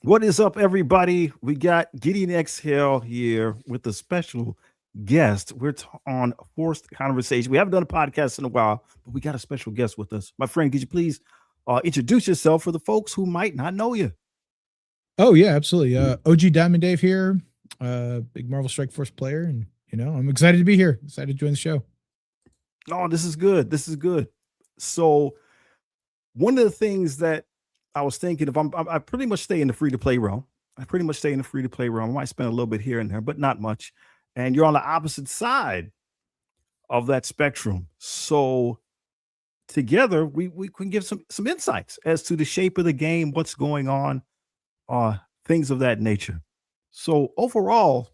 What is up, everybody? We got Gideon Exhale here with a special guest. On a forced conversation. We haven't done a podcast in a while, but we got a special guest with us. My friend, could you please introduce yourself for the folks who might not know you? Oh yeah, absolutely. OG Diamond Dave here, big Marvel Strike Force player, and I'm excited to be here. Excited to join the show. Oh, this is good. This is good. So, one of the things that I was thinking, if I pretty much stay in the free to play realm. I pretty much stay in the free to play realm. I might spend a little bit here and there, but not much. And you're on the opposite side of that spectrum. So together we can give some insights as to the shape of the game, what's going on, things of that nature. So overall,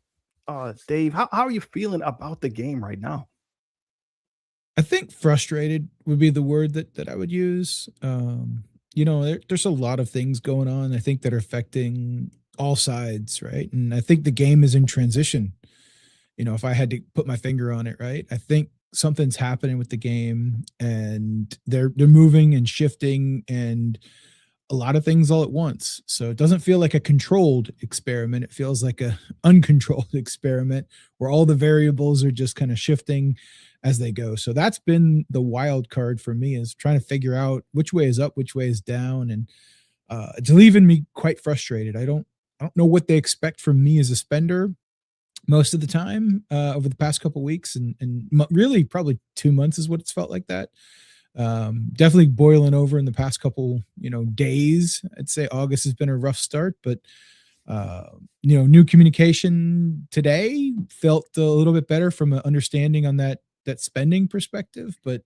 Dave, how are you feeling about the game right now? I think frustrated would be the word that I would use. There's a lot of things going on. I think that are affecting all sides, right? And I think the game is in transition. If I had to put my finger on it, right, I think something's happening with the game, and they're moving and shifting and a lot of things all at once. So it doesn't feel like a controlled experiment. It feels like a uncontrolled experiment where all the variables are just kind of shifting as they go. So that's been the wild card for me, is trying to figure out which way is up, which way is down, and it's leaving me quite frustrated. I don't know what they expect from me as a spender most of the time over the past couple weeks, and really probably 2 months is what it's felt like that. Definitely boiling over in the past couple days. I'd say August has been a rough start, but new communication today felt a little bit better from an understanding on that spending perspective, but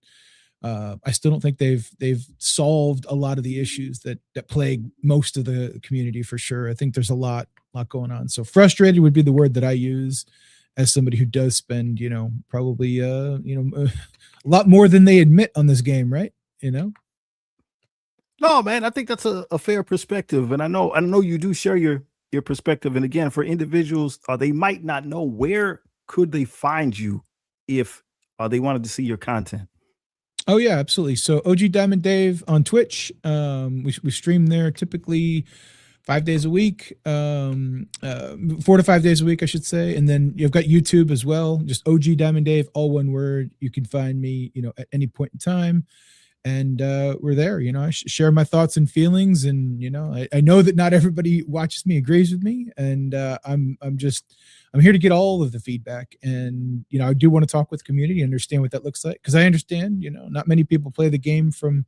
I still don't think they've solved a lot of the issues that plague most of the community, for sure. I think there's a lot going on. So frustrated would be the word that I use as somebody who does spend, probably a lot more than they admit on this game, right? No, man, I think that's a fair perspective, and I know you do share your perspective. And again, for individuals, they might not know where could they find you if they wanted to see your content. Oh yeah, absolutely. So OG Diamond Dave on Twitch. We stream there typically 5 days a week, 4 to 5 days a week, I should say. And then you've got YouTube as well. Just OG Diamond Dave, all one word. You can find me, at any point in time. And we're there. I share my thoughts and feelings, and I know that not everybody watches me agrees with me, and I'm here to get all of the feedback. And I do want to talk with the community, understand what that looks like, because I understand not many people play the game from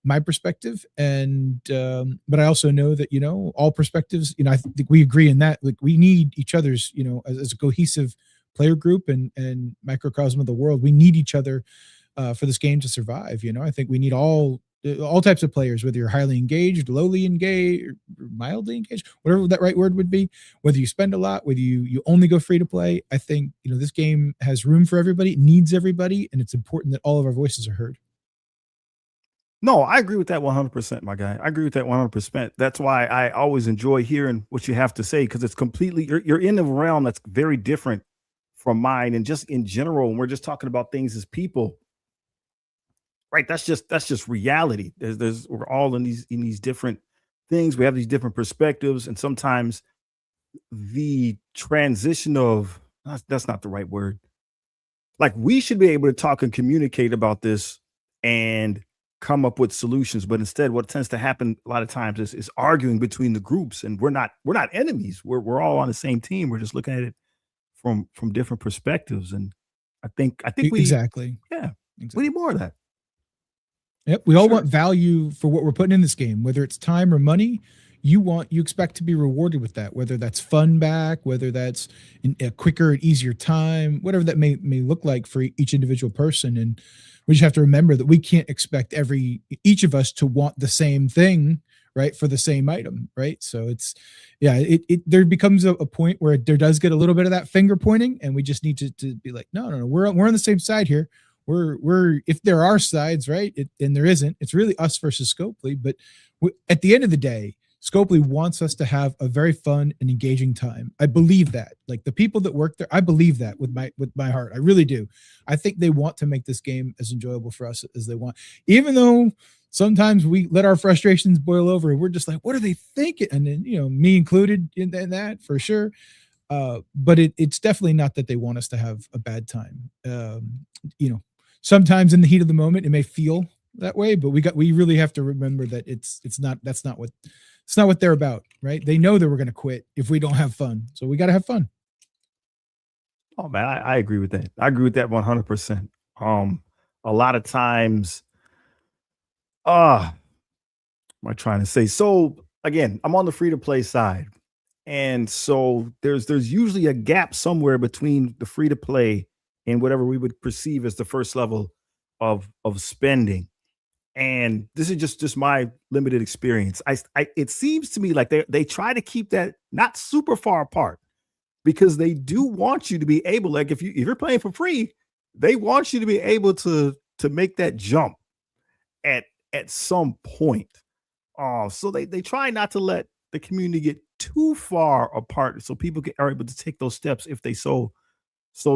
my perspective, and but I also know that all perspectives, I think we agree in that, like, we need each other's, as a cohesive player group and microcosm of the world. We need each other for this game to survive. I think we need all types of players, whether you're highly engaged, lowly engaged, or mildly engaged, whatever that right word would be, whether you spend a lot, whether you only go free to play. I think this game has room for everybody, needs everybody, and it's important that all of our voices are heard. No, I agree with that 100%, my guy. I agree with that 100%. That's why I always enjoy hearing what you have to say, because it's completely, you're in a realm that's very different from mine. And just in general, when we're just talking about things as people, right? That's just reality. We're all in these different things. We have these different perspectives, and sometimes the transition of, that's not the right word. Like, we should be able to talk and communicate about this and come up with solutions, but instead what tends to happen a lot of times is arguing between the groups. And we're not enemies. We're all on the same team. We're just looking at it from different perspectives. And I think we, Exactly. yeah, we Exactly. need more of that, Yep. We for all want sure. value for what we're putting in this game, whether it's time or money. You expect to be rewarded with that, whether that's fun back, whether that's a quicker and easier time, whatever that may look like for each individual person. And we just have to remember that we can't expect each of us to want the same thing, right, for the same item, right? So yeah, it there becomes a point where there does get a little bit of that finger pointing, and we just need to be like, no, no, no, we're on the same side here. We're if there are sides, right, and there isn't, it's really us versus Scopely. But at the end of the day, Scopely wants us to have a very fun and engaging time. I believe that. Like the people that work there, I believe that with my heart. I really do. I think they want to make this game as enjoyable for us as they want. Even though sometimes we let our frustrations boil over and we're just like, what are they thinking? And then, me included in that for sure. But it's definitely not that they want us to have a bad time. Sometimes in the heat of the moment, it may feel that way, but we really have to remember that that's not what they're about, right? They know that we're going to quit if we don't have fun. So we got to have fun. Oh man, I agree with that. I agree with that 100%. A lot of times, what am I trying to say? So again, I'm on the free to play side. And so there's usually a gap somewhere between the free to play and whatever we would perceive as the first level of spending. And this is just my limited experience. It seems to me like they try to keep that not super far apart because they do want you to be able, like if you're playing for free, they want you to be able to make that jump at some point. So they try not to let the community get too far apart so people are able to take those steps if they so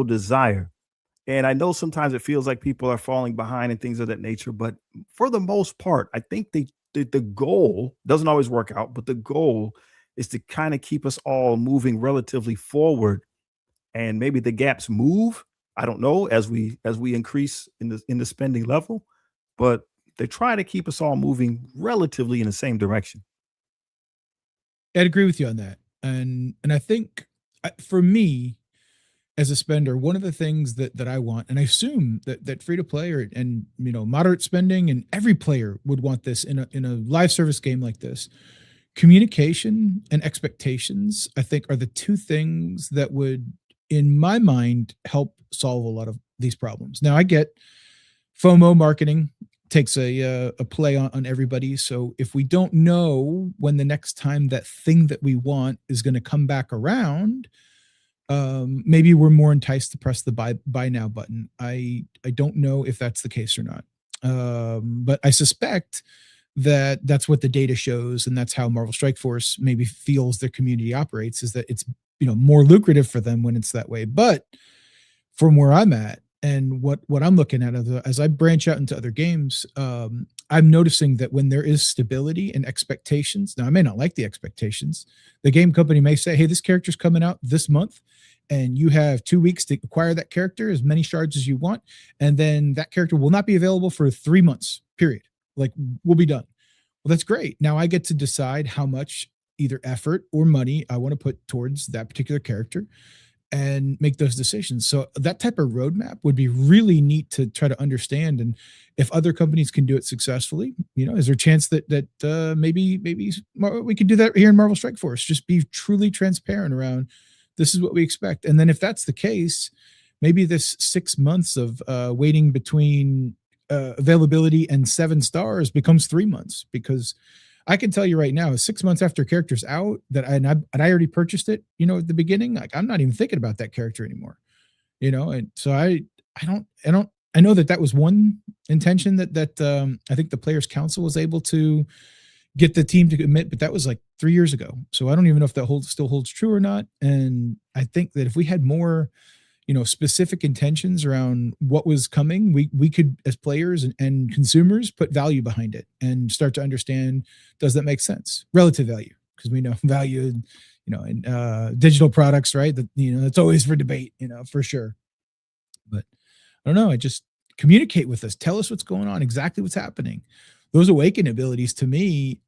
desire. And I know sometimes it feels like people are falling behind and things of that nature, but for the most part, I think the goal doesn't always work out, but the goal is to kind of keep us all moving relatively forward, and maybe the gaps move. I don't know as we increase in the spending level, but they try to keep us all moving relatively in the same direction. I'd agree with you on that. And I think for me as a spender, one of the things that I want, and I assume that free to play and moderate spending, and every player would want this in a live service game like this. Communication and expectations, I think, are the two things that would, in my mind, help solve a lot of these problems. Now, I get FOMO marketing takes a play on everybody. So if we don't know when the next time that thing that we want is going to come back around, maybe we're more enticed to press the buy now button. I don't know if that's the case or not, but I suspect that that's what the data shows, and that's how Marvel Strike Force maybe feels their community operates, is that it's more lucrative for them when it's that way. But from where I'm at and what I'm looking at as I branch out into other games, I'm noticing that when there is stability and expectations, now I may not like the expectations. The game company may say, "Hey, this character's coming out this month, and you have 2 weeks to acquire that character, as many shards as you want, and then that character will not be available for 3 months. Period. Like we'll be done." Well, that's great. Now I get to decide how much either effort or money I want to put towards that particular character and make those decisions. So that type of roadmap would be really neat to try to understand. And if other companies can do it successfully, is there a chance that maybe we could do that here in Marvel Strike Force? Just be truly transparent around this is what we expect. And then if that's the case, maybe this 6 months of waiting between availability and 7 stars becomes 3 months, because I can tell you right now, 6 months after a character's out I already purchased it, at the beginning, like I'm not even thinking about that character anymore, and so I know that was one intention that I think the Players Council was able to get the team to commit, but that was like 3 years ago. So I don't even know if that still holds true or not. And I think that if we had more specific intentions around what was coming, we could, as players and consumers, put value behind it and start to understand, does that make sense? Relative value, because we know value, in digital products, right? That, that's always for debate, for sure. But I don't know. I just communicate with us. Tell us what's going on, exactly what's happening. Those awaken abilities to me,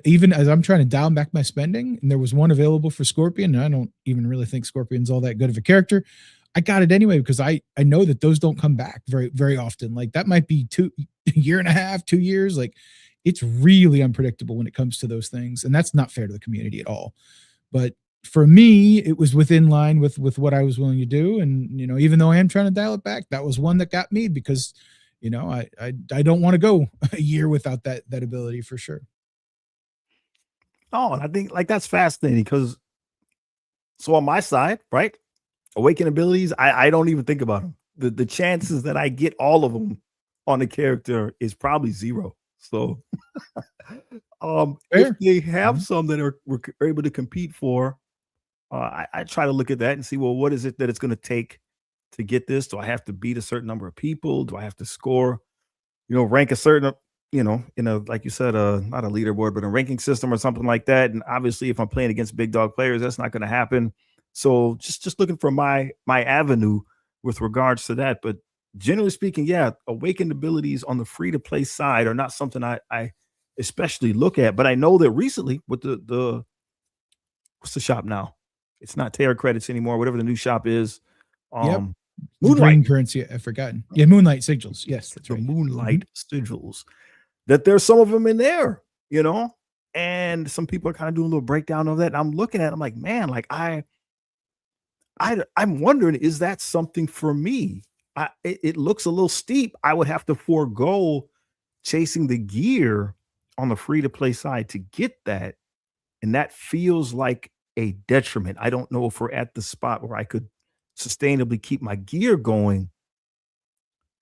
even as I'm trying to dial back my spending, and there was one available for Scorpion, and I don't even really think Scorpion's all that good of a character. I got it anyway because I know that those don't come back very, very often. Like that might be a year and a half, 2 years. Like it's really unpredictable when it comes to those things. And that's not fair to the community at all. But for me, it was within line with what I was willing to do. And, even though I am trying to dial it back, that was one that got me because, I don't want to go a year without that ability for sure. Oh, and I think like that's fascinating because so on my side, right? Awaken abilities, I don't even think about them. The chances that I get all of them on the character is probably zero. So If Fair. they have Mhm. some that are able to compete for, I try to look at that and see, well, what is it that it's going to take to get this? Do I have to beat a certain number of people? Do I have to score, rank a certain, in a, like you said, not a leaderboard, but a ranking system or something like that. And obviously, if I'm playing against big dog players, that's not going to happen. So just looking for my avenue with regards to that. But generally speaking, yeah, awakened abilities on the free to play side are not something I especially look at. But I know that recently with the what's the shop now? It's not Terra Credits anymore, whatever the new shop is. Yep. Um The Moonlight, green currency, I've forgotten. Yeah, Moonlight Sigils. Yes, that's the right. Mhm. Moonlight sigils. That there's some of them in there, and some people are kind of doing a little breakdown of that. And I'm looking at it, I'm like, man, like I'm wondering, is that something for me? It looks a little steep. I would have to forego chasing the gear on the free to play side to get that. And that feels like a detriment. I don't know if we're at the spot where I could sustainably keep my gear going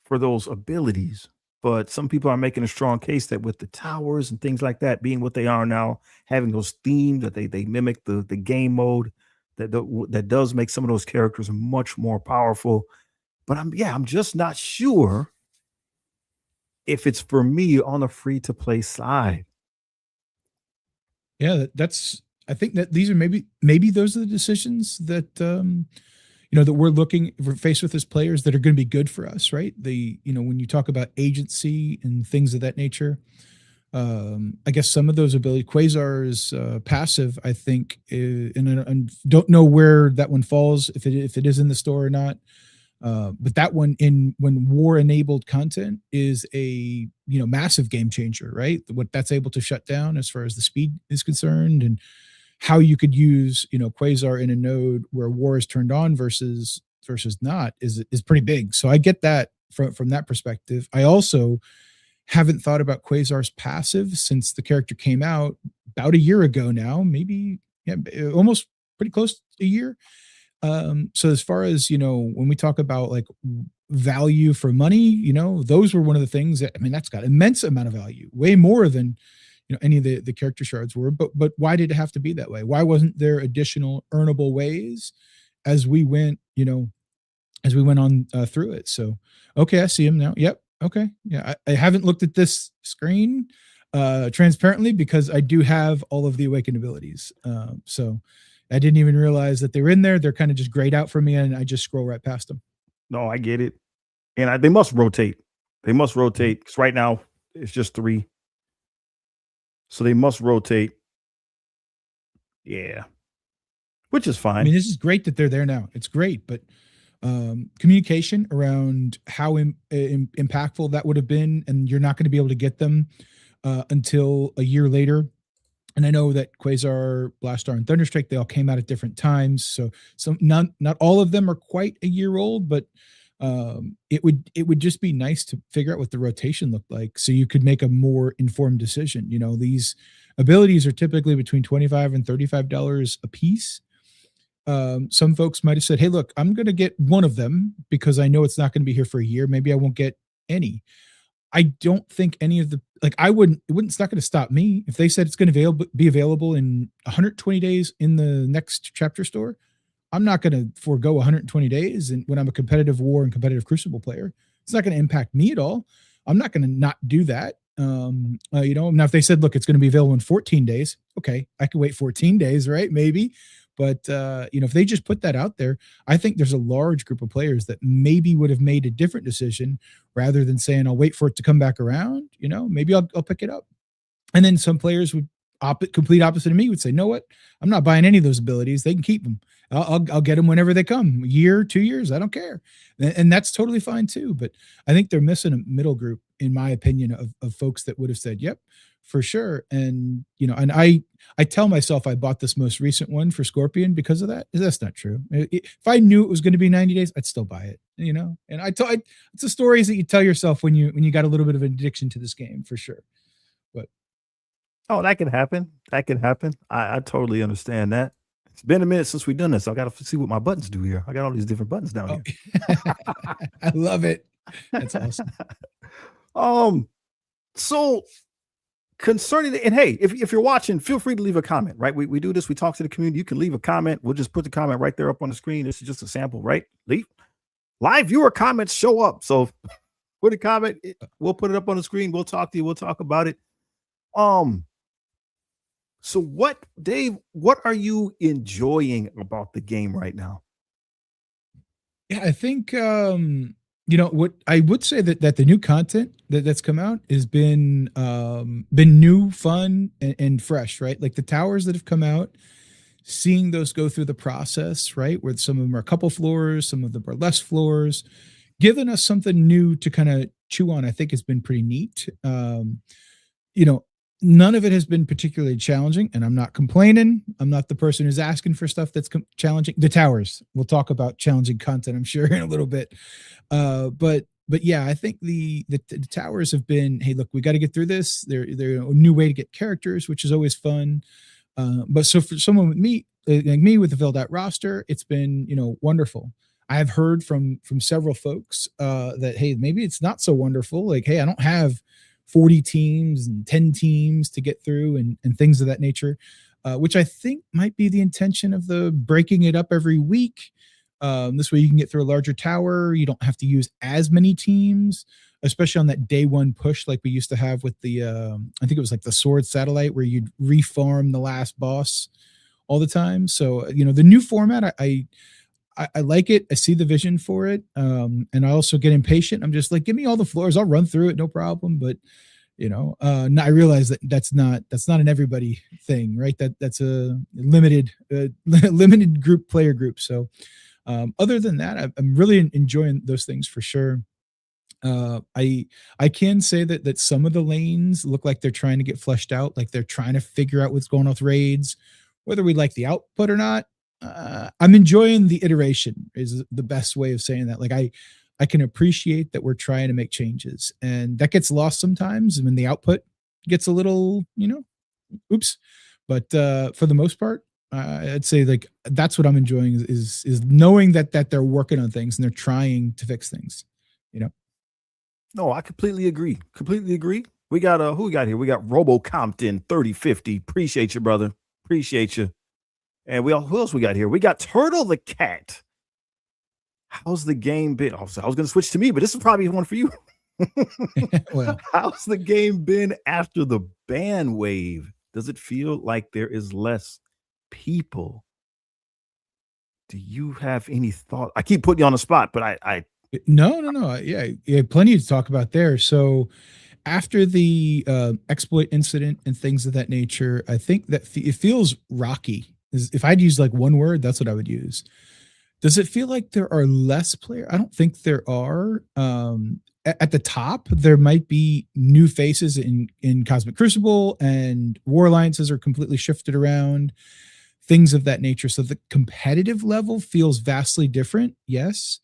for those abilities. But some people are making a strong case that with the towers and things like that being what they are now, having those themes that they mimic the game mode, that does make some of those characters much more powerful. But I'm just not sure if it's for me on the free to play side. Yeah, that's I think that these are maybe those are the decisions that that we're faced with as players that are going to be good for us, right? When you talk about agency and things of that nature, I guess some of those ability Quasar's passive, I think, and don't know where that one falls if it is in the store or not. But that one in when war enabled content is a massive game changer, right? What that's able to shut down as far as the speed is concerned, and how you could use Quasar in a node where war is turned on versus not is pretty big. So I get that from that perspective. I also haven't thought about Quasar's passive since the character came out about a year ago now, maybe, yeah, almost pretty close to a year. So as far as, when we talk about like value for money, those were one of the things that, I mean, that's got immense amount of value, way more than, any of the character shards were, but why did it have to be that way? Why wasn't there additional earnable ways as we went, on through it? So, okay, I see him now. Yep. Okay. Yeah. I haven't looked at this screen transparently because I do have all of the awakened abilities. So I didn't even realize that they were in there. They're kind of just grayed out for me, and I just scroll right past them. No, I get it. And they must rotate. They must Mhm. rotate because right now it's just three. So they must rotate. Yeah. Which is I fine. mean, this is great that they're there now. It's great, but communication around how impactful that would have been, and you're not going to be able to get them until a year later. And I know that Quasar, Blastar, and Thunderstrike, they all came out at different times. So not all of them are quite a year old, but it would just be nice to figure out what the rotation looked like so you could make a more informed decision. These abilities are typically between $25 and $35 a piece. Some folks might have said, hey, look, I'm going to get one of them because I know it's not going to be here for a year. Maybe I won't get any. I don't think any of the like I wouldn't it wouldn't it's not going to stop me if they said it's going to be available in 120 days in the next chapter store. I'm not going to forego 120 days, and when I'm a competitive war and competitive crucible player, it's not going to impact me at all. I'm not going to not do that. Now if they said, look, it's going to be available in 14 days, okay, I could wait 14 days, right? Maybe. But if they just put that out there, I think there's a large group of players that maybe would have made a different decision rather than saying I'll wait for it to come back around. Maybe I'll pick it up. And then some players would complete opposite of me would say, "No, what? I'm not buying any of those abilities. They can keep them. I'll get them whenever they come. A year, 2 years, I don't care." And that's totally fine too. But I think they're missing a middle group, in my opinion, of folks that would have said, "Yep, for sure." And and I tell myself I bought this most recent one for Scorpion because of that. That's not true. If I knew it was going to be 90 days, I'd still buy it. And it's the stories that you tell yourself when you got a little bit of an addiction to this game, for sure. But Oh, that can happen. That can happen. I totally understand that. It's been a minute since we've done this. So I got to see what my buttons do here. I got all these different buttons down oh, here. I love it. That's awesome. um, so concerning it, and hey, if you're watching, feel free to leave a comment, right? We do this, we talk to the community. You can leave a comment. We'll just put the comment right there up on the screen. This is just a sample, right? Leave live viewer comments show up. So put a comment, we'll put it up on the screen. We'll talk to you, we'll talk about it. So what, Dave, what are you enjoying about the game right now? Yeah, I think what I would say that the new content that's come out has been new, fun, and fresh, right? Like the towers that have come out, seeing those go through the process, right? Where some of them are a couple floors, some of them are less floors, giving us something new to kind of chew on, I think has been pretty neat. You know, none of it has been particularly challenging, and I'm not complaining. I'm not the person who's asking for stuff that's challenging. The towers, we'll talk about challenging content, I'm sure, in a little bit. But yeah, I think the towers have been, hey, look, we got to get through this. They're a new way to get characters, which is always fun. But so for someone with me, like me with the filled out roster, it's been, wonderful. I have heard from several folks that, hey, maybe it's not so wonderful. Like, hey, I don't have 40 teams and 10 teams to get through and things of that nature, which I think might be the intention of the breaking it up every week. This way you can get through a larger tower. You don't have to use as many teams, especially on that day one push like we used to have with the, I think it was like the sword satellite where you'd reform the last boss all the time. So, the new format, I like it. I see the vision for it. And I also get impatient. I'm just like, give me all the floors. I'll run through it. No problem. But, I realize that that's not an everybody thing, right? That's a limited, limited player group. So other than that, I'm really enjoying those things for sure. I can say that some of the lanes look like they're trying to get fleshed out. Like they're trying to figure out what's going on with raids, whether we like the output or not. I'm enjoying the iteration is the best way of saying that. Like I can appreciate that we're trying to make changes, and that gets lost sometimes when the output gets a little, oops. But for the most part, I'd say like that's what I'm enjoying is knowing that they're working on things and they're trying to fix things. No, I completely agree. Completely agree. We got who we got here? We got Robo Compton 3050. Appreciate you, brother. Appreciate you. And who else we got here? We got Turtle the Cat. How's the game been? Oh, so I was going to switch to me, but this is probably one for you. Well, how's the game been after the ban wave? Does it feel like there is less people? Do you have any thought? I keep putting you on the spot, but I no. Yeah, plenty to talk about there. So after the exploit incident and things of that nature, I think that it feels rocky. If I'd use like one word, that's what I would use. Does it feel like there are less players? I don't think there are. At the top, there might be new faces in Cosmic Crucible, and War Alliances are completely shifted around, things of that nature. So the competitive level feels vastly different. Yes.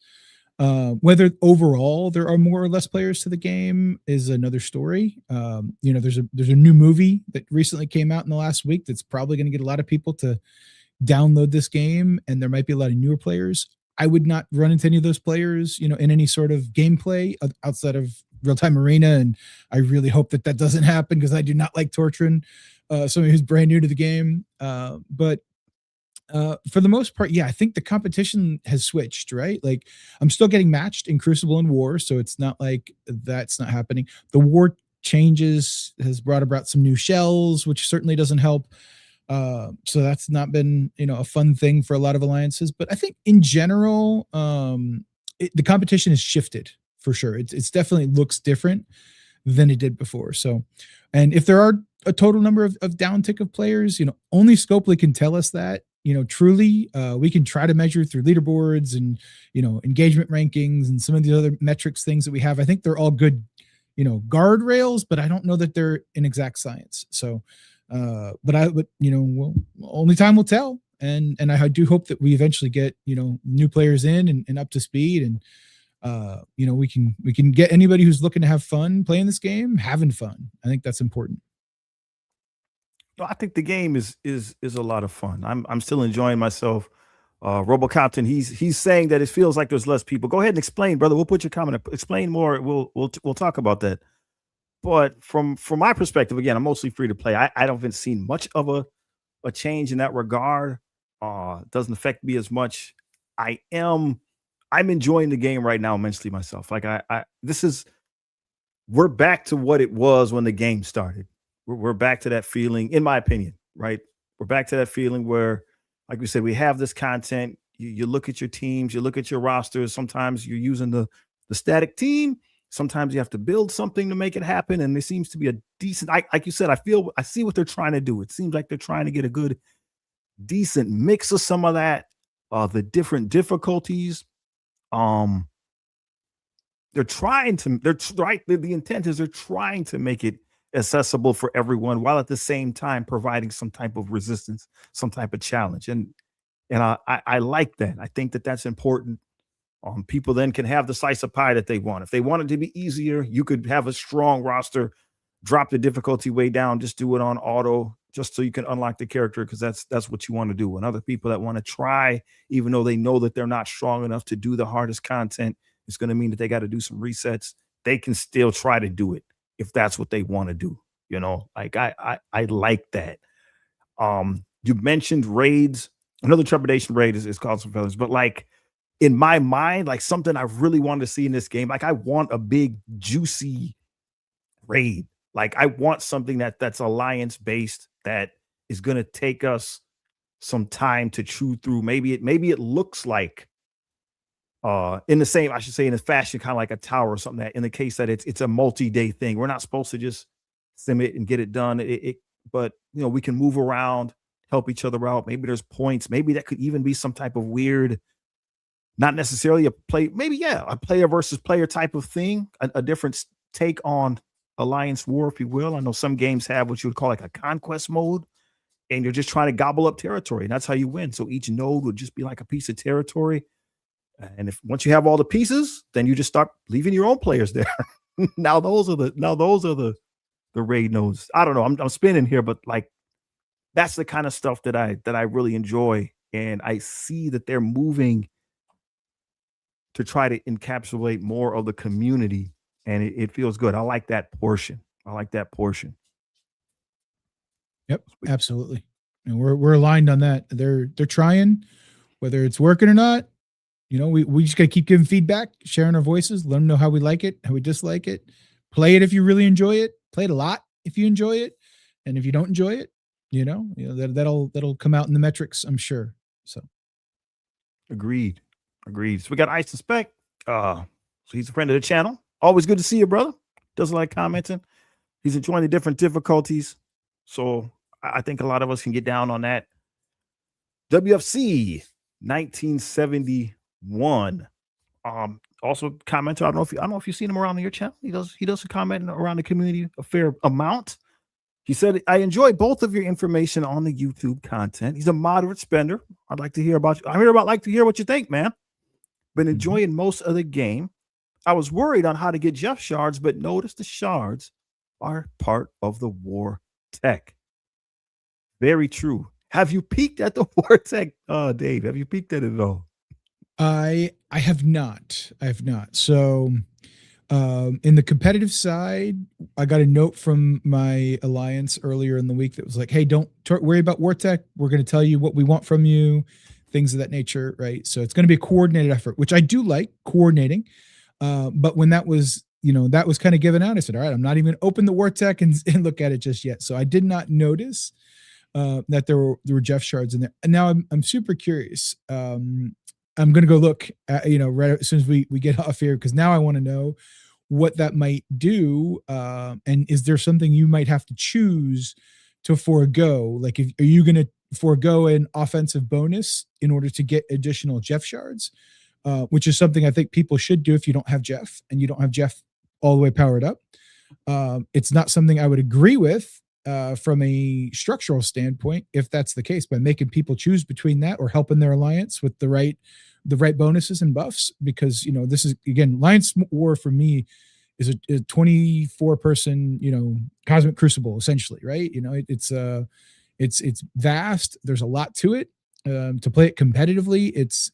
Whether overall there are more or less players to the game is another story. There's a new movie that recently came out in the last week that's probably going to get a lot of people to download this game, and there might be a lot of newer players. I would not run into any of those players, in any sort of gameplay outside of Real Time Arena, and I really hope that doesn't happen because I do not like torturing somebody who's brand new to the game. But for the most part, yeah, I think the competition has switched, right? Like I'm still getting matched in Crucible and War, so it's not like that's not happening. The War changes has brought about some new shells, which certainly doesn't help. So that's not been, a fun thing for a lot of alliances, but I think in general, the competition has shifted for sure. It's definitely looks different than it did before. So, and if there are a total number of downtick of players, only Scopely can tell us that. Truly, we can try to measure through leaderboards and, engagement rankings and some of the other metrics things that we have. I think they're all good, guardrails, but I don't know that they're an exact science. So, but only time will tell. And I do hope that we eventually get, new players in and up to speed. And, we can get anybody who's looking to have fun playing this game, having fun. I think that's important. No, I think the game is a lot of fun. I'm still enjoying myself. RoboCopton, he's saying that it feels like there's less people. Go ahead and explain, brother. We'll put your comment up. Explain more. We'll talk about that. But from my perspective, again, I'm mostly free to play. I haven't seen much of a change in that regard. Doesn't affect me as much. I am I'm enjoying the game right now immensely myself. Like I this is we're back to what it was when the game started. We're back to that feeling, in my opinion, right? We're back to that feeling where, like we said, we have this content. You look at your teams, you look at your rosters. Sometimes you're using the static team. Sometimes you have to build something to make it happen. And there seems to be a decent, like you said, I see what they're trying to do. It seems like they're trying to get a good, decent mix of some of that, the different difficulties. Um, they're trying to right the intent is they're trying to make it accessible for everyone while at the same time providing some type of resistance, some type of challenge. And I like that. I think that that's important. People then can have the slice of pie that they want. If they want it to be easier, you could have a strong roster, drop the difficulty way down, just do it on auto, just so you can unlock the character, because that's what you want to do. And other people that want to try, even though they know that they're not strong enough to do the hardest content, it's going to mean that they got to do some resets. They can still try to do it if that's what they want to do. Like I like that. You mentioned raids. Another trepidation raid is called some feathers, but like in my mind, like something I really wanted to see in this game, like I want a big juicy raid. Like I want something that's alliance based, that is going to take us some time to chew through. Maybe it looks like in the same, I should say, in a fashion, kind of like a tower or something, that in the case that it's a multi-day thing. We're not supposed to just sim it and get it done. But we can move around, help each other out. Maybe there's points. Maybe that could even be some type of weird, not necessarily a player versus player type of thing, a different take on Alliance War, if you will. I know some games have what you would call like a conquest mode, and you're just trying to gobble up territory, and that's how you win. So each node would just be like a piece of territory. And if once you have all the pieces, then you just start leaving your own players there. Now those are the raid nodes. I don't know. I'm spinning here, but like that's the kind of stuff that I really enjoy. And I see that they're moving to try to encapsulate more of the community, and it feels good. I like that portion. Yep, absolutely. And we're aligned on that. They're trying, whether it's working or not. We just gotta keep giving feedback, sharing our voices, let them know how we like it, how we dislike it. Play it if you really enjoy it. Play it a lot if you enjoy it, and if you don't enjoy it, that'll come out in the metrics, I'm sure. So Agreed. So we got Ice Suspect. So he's a friend of the channel. Always good to see you, brother. Doesn't like commenting. He's enjoying the different difficulties. So I think a lot of us can get down on that. WFC 1971. Also commenter. I don't know if you've seen him around your channel. He does a comment around the community a fair amount. He said, I enjoy both of your information on the YouTube content. He's a moderate spender. I'd like to hear about you. Like to hear what you think, man. Been enjoying most of the game. I was worried on how to get Jeff shards, but noticed the shards are part of the war tech. Very true. Have you peeked at the war tech, Dave? Have you peeked at it at all? I have not. So in the competitive side, I got a note from my alliance earlier in the week that was like, hey, don't worry about war tech. We're going to tell you what we want from you, things of that nature, right? So it's going to be a coordinated effort, which I do like coordinating. But when that was kind of given out, I said, all right, I'm not even going to open the war tech and look at it just yet. So I did not notice that there were Jeff shards in there. And now I'm super curious. I'm going to go look at, right as soon as we get off here, because now I want to know what that might do. And is there something you might have to choose to forego? Like, are you going to forego an offensive bonus in order to get additional Jeff shards, which is something I think people should do if you don't have Jeff and you don't have Jeff all the way powered up. It's not something I would agree with from a structural standpoint, if that's the case, by making people choose between that or helping their alliance with the right bonuses and buffs, because this is, again, Alliance War for me is a 24 person cosmic crucible essentially, right? It's vast, there's a lot to it, To play it competitively, it's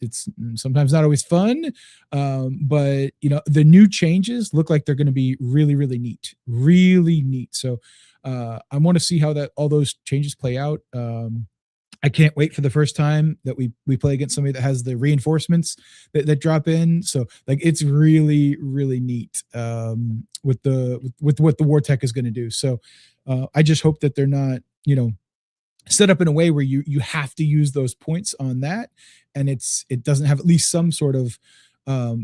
sometimes not always fun, but the new changes look like they're going to be really really neat. So I want to see how that all those changes play out. I can't wait for the first time that we play against somebody that has the reinforcements that drop in. So like it's really neat with what the war tech is going to do. So I just hope that they're not set up in a way where you have to use those points on that, and it doesn't have at least some sort of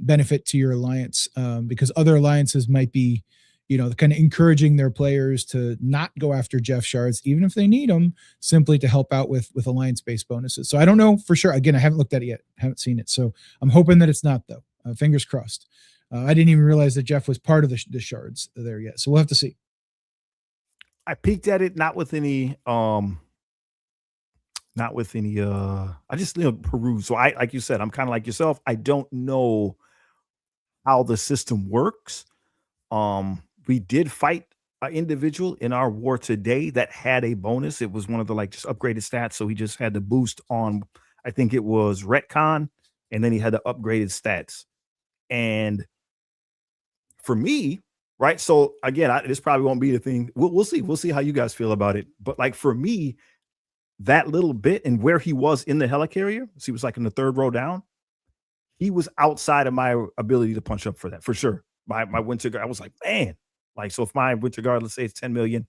benefit to your alliance, because other alliances might be kind of encouraging their players to not go after Jeff shards even if they need them, simply to help out with alliance based bonuses. So I don't know for sure. Again, I haven't looked at it yet, haven't seen it, so I'm hoping that it's not, though. Fingers crossed. I didn't even realize that Jeff was part of the shards there yet, so we'll have to see. I peeked at it, not with any I just peruse. So I, like you said, I'm kind of like yourself. I don't know how the system works. We did fight an individual in our war today that had a bonus. It was one of the like just upgraded stats. So he just had the boost on, I think it was retcon, and then he had the upgraded stats. And for me, right? So again, this probably won't be the thing. We'll see. We'll see how you guys feel about it. But like for me, that little bit and where he was in the helicarrier, so he was like in the third row down. He was outside of my ability to punch up for that, for sure. My winter guard, I was like, man, like, so if my winter guard, let's say it's 10 million,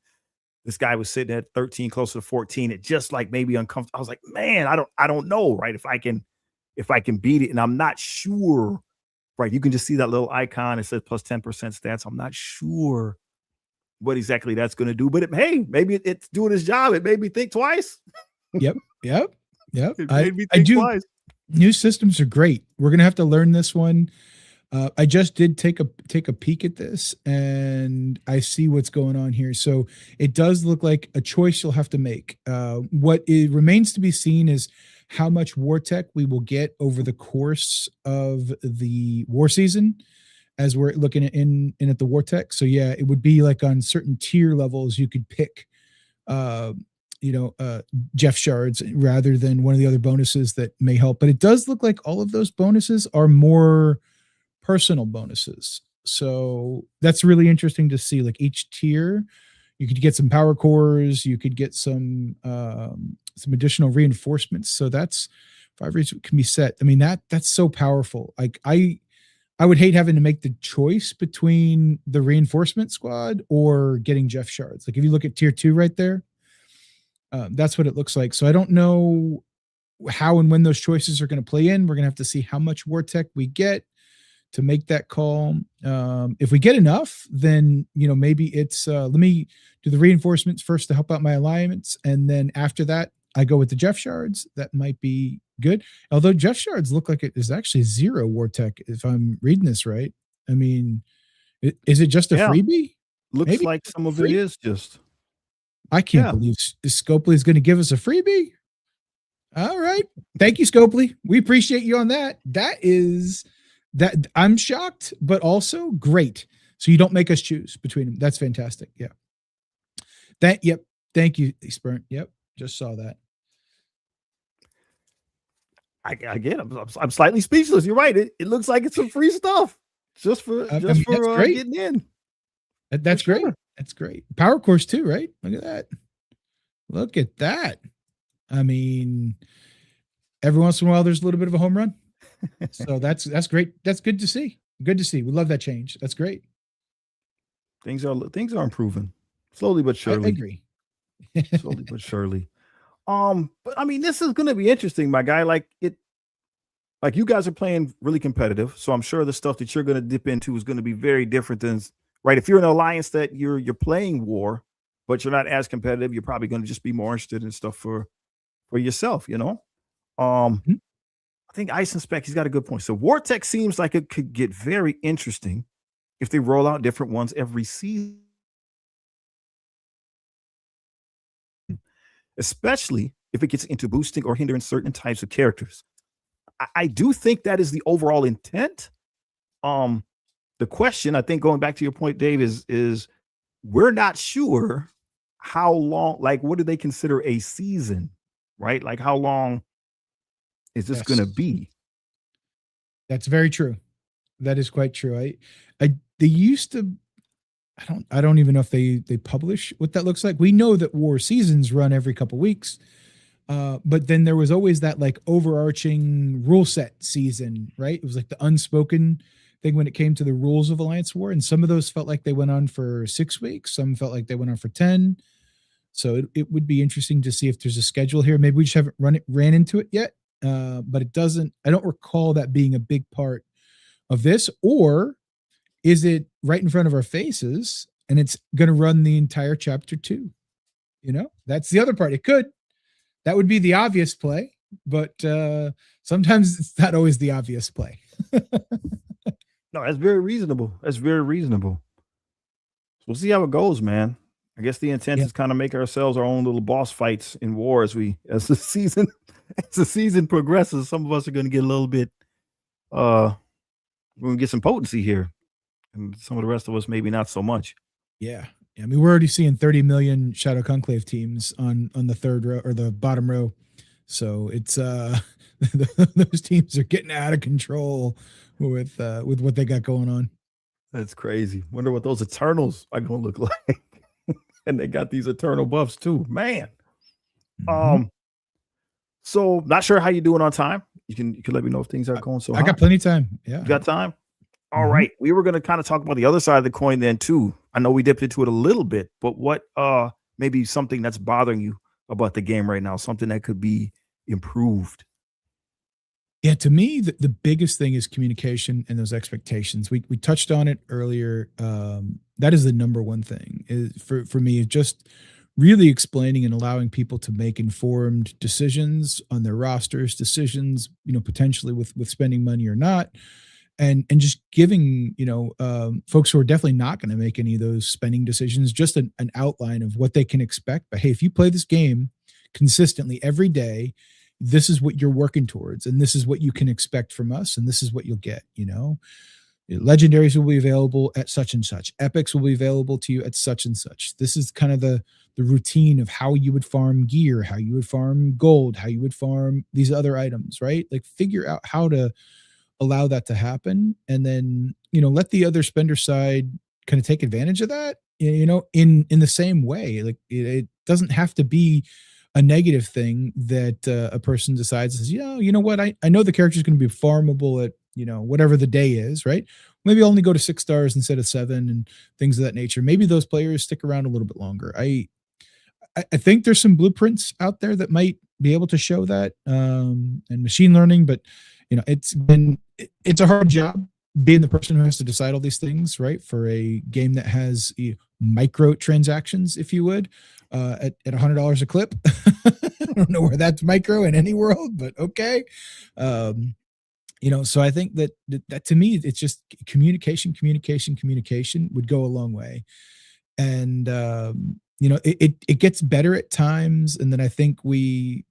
this guy was sitting at 13, closer to 14. It just like maybe uncomfortable. I was like, man, I don't know, right? If I can beat it, and I'm not sure, right? You can just see that little icon. It says plus 10% stats. I'm not sure what exactly that's going to do, but hey, maybe it's doing its job. It made me think twice. Yep. It made me I think do. twice. New systems are great. We're gonna have to learn this one. I just did take a peek at this, and I see what's going on here. So it does look like a choice you'll have to make. What it remains to be seen is how much war tech we will get over the course of the war season, as we're looking at the war tech. So yeah, it would be like on certain tier levels you could pick Jeff shards rather than one of the other bonuses that may help. But it does look like all of those bonuses are more personal bonuses. So that's really interesting to see. Like each tier, you could get some power cores, you could get some additional reinforcements. So that's 5 reasons can be set. I mean, that's so powerful. Like I would hate having to make the choice between the reinforcement squad or getting Jeff shards. Like if you look at tier 2 right there, that's what it looks like. So I don't know how and when those choices are going to play in. We're going to have to see how much war tech we get to make that call. If we get enough, then maybe it's let me do the reinforcements first to help out my alliance, and then after that I go with the Jeff shards. That might be good. Although Jeff shards look like it is actually 0 war tech, if I'm reading this right. I mean, is it just a freebie? Looks Maybe like some of it is just. I can't believe Scopely is going to give us a freebie. All right. Thank you, Scopely. We appreciate you on that. That I'm shocked, but also great. So you don't make us choose between them. That's fantastic. Yeah. Yep. Thank you, Spurnt. Yep. Just saw that. I'm slightly speechless. You're right. It looks like it's some free stuff just for getting in. That's great. Sure. That's great. Power cores too, right? Look at that. Look at that. I mean, every once in a while, there's a little bit of a home run. So that's great. That's good to see. Good to see. We love that change. That's great. Things are improving slowly but surely. I agree. Slowly but surely. But I mean, this is going to be interesting, my guy. Like you guys are playing really competitive, so I'm sure the stuff that you're going to dip into is going to be very different than. Right, if you're in an alliance that you're playing war, but you're not as competitive, you're probably going to just be more interested in stuff for yourself, I think Ice and Spec, he's got a good point. So war tech seems like it could get very interesting if they roll out different ones every season, especially if it gets into boosting or hindering certain types of characters. I do think that is the overall intent. The question, I think, going back to your point, Dave, is we're not sure how long, like, what do they consider a season, right? Like how long is this going to Yes. be? That's very true. That is quite true. They used to. I don't even know if they publish what that looks like. We know that war seasons run every couple weeks, but then there was always that like overarching rule set season, right? It was like the unspoken thing when it came to the rules of Alliance War, and some of those felt like they went on for 6 weeks. Some felt like they went on for 10. So it would be interesting to see if there's a schedule here. Maybe we just haven't ran into it yet, but it doesn't. I don't recall that being a big part of this, or is it right in front of our faces and it's going to run the entire chapter 2? That's the other part. It could. That would be the obvious play, but sometimes it's not always the obvious play. No, that's very reasonable. That's very reasonable. So we'll see how it goes, man. I guess the intent Yeah. is kind of make ourselves our own little boss fights in war as the season progresses. Some of us are going to get a little bit, we're going to get some potency here, and some of the rest of us maybe not so much. Yeah. I mean, we're already seeing 30 million Shadow Conclave teams on the third row or the bottom row. So it's those teams are getting out of control with what they got going on. That's crazy. Wonder what those Eternals are going to look like. And they got these Eternal buffs too, man. Mhm. So not sure how you're doing on time. You can let me know if things are going so I got hot. plenty of time. Yeah. You got time? All Mhm. right. We were going to kind of talk about the other side of the coin then too. I know we dipped into it a little bit, but what maybe something that's bothering you about the game right now, something that could be improved? Yeah, to me, the biggest thing is communication and those expectations. We touched on it earlier. That is the number one thing is for me. Just really explaining and allowing people to make informed decisions on their rosters, decisions potentially with spending money or not, and just giving folks who are definitely not going to make any of those spending decisions just an outline of what they can expect. But hey, if you play this game consistently every day, this is what you're working towards, and this is what you can expect from us, and this is what you'll get. Legendaries will be available at such and such. Epics will be available to you at such and such. This is kind of the routine of how you would farm gear, how you would farm gold, how you would farm these other items, right? Like figure out how to allow that to happen, and then let the other spender side kind of take advantage of that. In the same way, like it doesn't have to be a negative thing that a person decides is, you know what, I know the character is going to be farmable at whatever the day is, right? Maybe I'll only go to 6 stars instead of 7 and things of that nature. Maybe those players stick around a little bit longer. I think there's some blueprints out there that might be able to show that, and machine learning, but it's a hard job being the person who has to decide all these things, right? For a game that has micro transactions, if you would, at $100 a clip. I don't know where that's micro in any world, but okay. So I think that to me, it's just communication would go a long way. And it gets better at times, and then I think we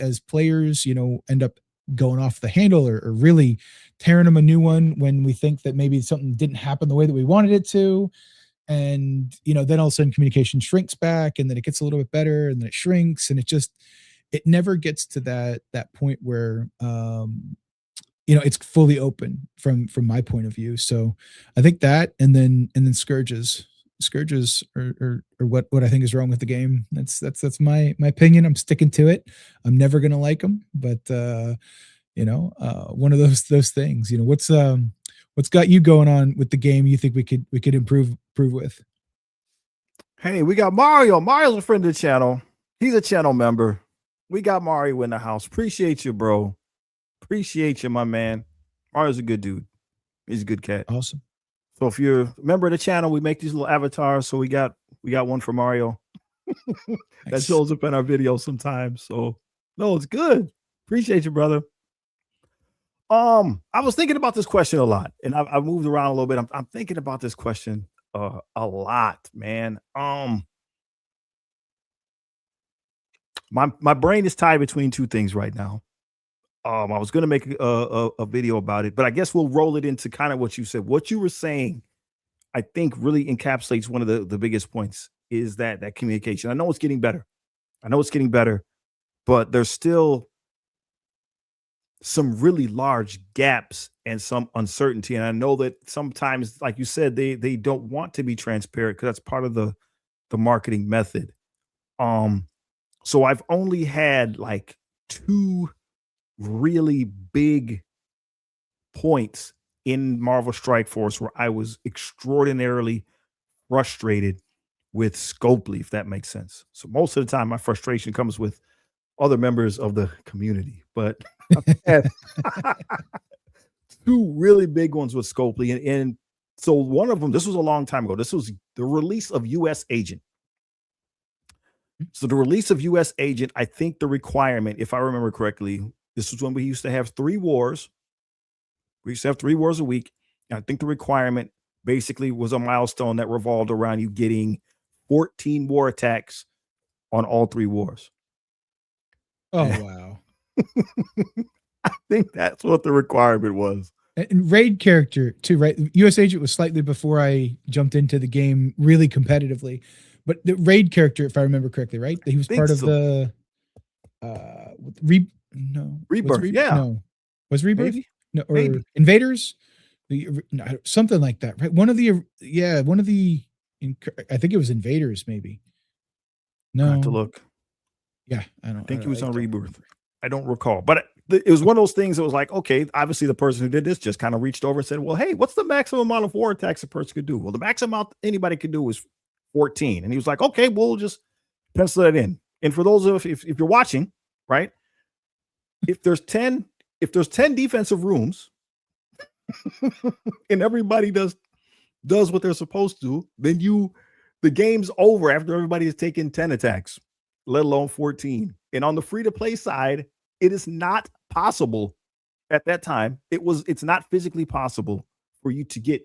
as players end up going off the handle or really tearing them a new one when we think that maybe something didn't happen the way that we wanted it to. And then all of a sudden communication shrinks back, and then it gets a little bit better, and then it shrinks, and it never gets to that point where it's fully open from my point of view. So I think that, and then scourges are what I think is wrong with the game. That's my opinion. I'm sticking to it. I'm never gonna like them, but one of those things. What's got you going on with the game? You think we could improve with? Hey, we got Mario. Mario's a friend of the channel. He's a channel member. We got Mario in the house. Appreciate you, bro. Appreciate you, my man. Mario's a good dude. He's a good cat. Awesome. So if you're a member of the channel, we make these little avatars. So we got one for Mario that Nice. shows up in our videos sometimes. So no, it's good. Appreciate you, brother. I was thinking about this question a lot, and I've moved around a little bit. I'm thinking about this question a lot, man. My brain is tied between two things right now. I was going to make a video about it, but I guess we'll roll it into kind of what you said. What you were saying, I think, really encapsulates one of the biggest points is that communication. I know it's getting better. But there's still some really large gaps and some uncertainty. And I know that sometimes, like you said, they don't want to be transparent because that's part of the marketing method. Um, so I've only had like two really big points in Marvel Strike Force where I was extraordinarily frustrated with Scopely, if that makes sense. So most of the time, my frustration comes with other members of the community, but I've had two really big ones with Scopely, and so one of them, this was a long time ago. This was the release of U.S. Agent. So the release of U.S. Agent, I think the requirement, if I remember correctly, this was when we used to have 3 wars. We used to have 3 wars a week. And I think the requirement basically was a milestone that revolved around you getting 14 war attacks on all 3 wars. Oh, And wow. I think that's what the requirement was. And raid character too, right? US Agent was slightly before I jumped into the game really competitively. But the raid character, if I remember correctly, right? He was Think part of so. the no. Rebirth, yeah. No. Was Rebirth? Maybe, No, or maybe. Invaders? No, something like that, right? One of the I think it was Invaders, maybe. I have to No. look. Yeah, I think he was I on don't Rebirth. remember. I don't recall, but it was one of those things that was like, okay, obviously the person who did this just kind of reached over and said, well, hey, what's the maximum amount of war attacks a person could do? Well, the maximum amount anybody could do was 14. And he was like, okay, we'll just pencil that in. And for those of if you're watching, right? If there's 10 defensive rooms and everybody does what they're supposed to, then the game's over after everybody has taken 10 attacks, let alone 14. And on the free to play side, it is not possible at that time. It's not physically possible for you to get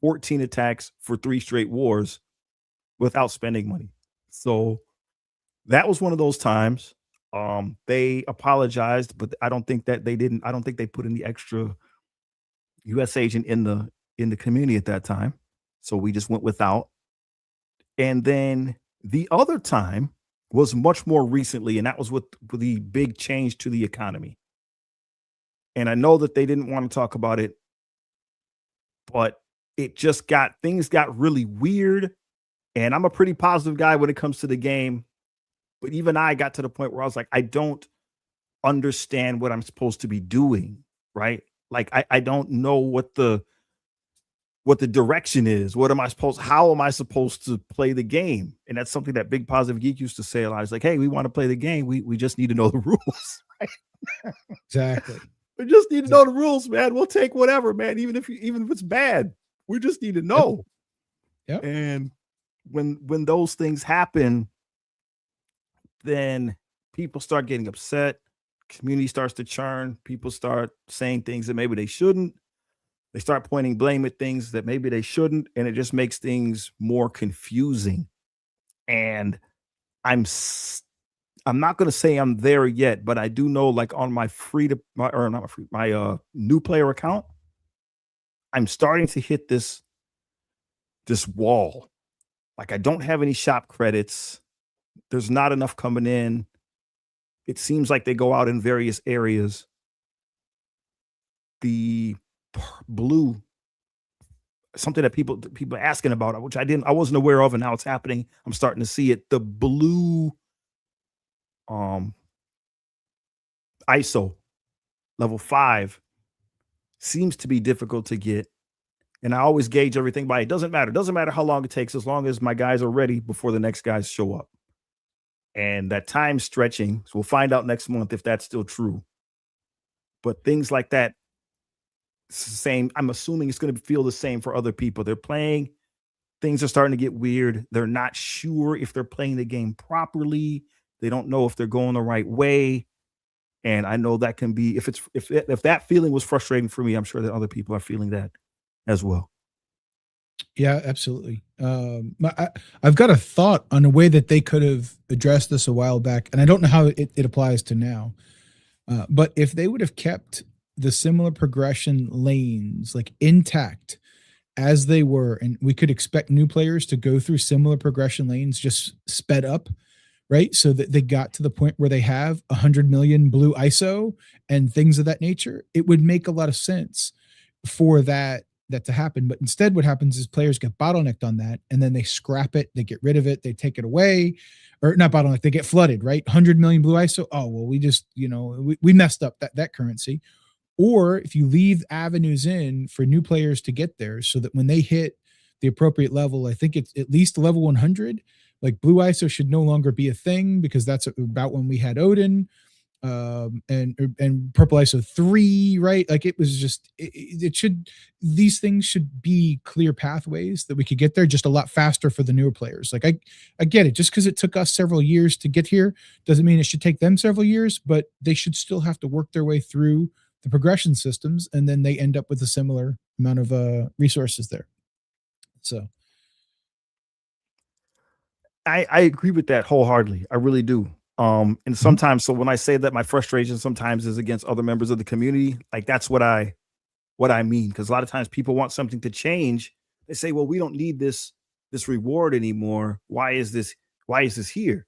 14 attacks for 3 straight wars without spending money. So that was one of those times. They apologized, but I don't think they put in the extra US Agent in the community at that time. So we just went without. And then the other time was much more recently, and that was with the big change to the economy. And I know that they didn't want to talk about it, but things got really weird. And I'm a pretty positive guy when it comes to the game. But even I got to the point where I was like, I don't understand what I'm supposed to be doing, right? Like I don't know what the direction is. How am I supposed to play the game? And that's something that Big Positive Geek used to say a lot. It's like, hey, we want to play the game. We just need to know the rules. Right? Exactly. We just need to know the rules, man. We'll take whatever, man. Even if it's bad, we just need to know. Yep. And when those things happen, then people start getting upset. Community starts to churn. People start saying things that maybe they shouldn't. They start pointing blame at things that maybe they shouldn't, and it just makes things more confusing. And I'm not going to say I'm there yet, but I do know, like on my new player account, I'm starting to hit this wall. Like I don't have any shop credits. There's not enough coming in. It seems like they go out in various areas. The blue, something that people are asking about, which I wasn't aware of, and now it's happening. I'm starting to see it. The blue ISO level 5 seems to be difficult to get. And I always gauge everything by it. Doesn't matter how long it takes, as long as my guys are ready before the next guys show up. And that time stretching, so we'll find out next month if that's still true. But things like that, same. I'm assuming it's going to feel the same for other people. They're playing, things are starting to get weird. They're not sure if they're playing the game properly. They don't know if they're going the right way. And I know that can be, if that feeling was frustrating for me, I'm sure that other people are feeling that as well. Yeah, absolutely. I've got a thought on a way that they could have addressed this a while back, and I don't know how it applies to now. But if they would have kept the similar progression lanes like intact as they were, and we could expect new players to go through similar progression lanes, just sped up, right? So that they got to the point where they have 100 million blue ISO and things of that nature. It would make a lot of sense for that to happen. But instead, what happens is players get bottlenecked on that, and then they scrap it, they get rid of it, they take it away, or not bottlenecked, they get flooded, right? 100 million blue ISO. Oh well, we just we messed up that currency. Or if you leave avenues in for new players to get there, so that when they hit the appropriate level, I think it's at least level 100. Like blue ISO should no longer be a thing because that's about when we had Odin, and purple ISO 3, right? Like it was just it should, these things should be clear pathways that we could get there just a lot faster for the newer players. Like I get it, just because it took us several years to get here doesn't mean it should take them several years, but they should still have to work their way through the progression systems, and then they end up with a similar amount of resources there. So I agree with that wholeheartedly. I really do. And mhm. sometimes, so when I say that my frustration sometimes is against other members of the community, like that's what I mean. Because a lot of times people want something to change. They say, "Well, we don't need this reward anymore. Why is this? Why is this here?"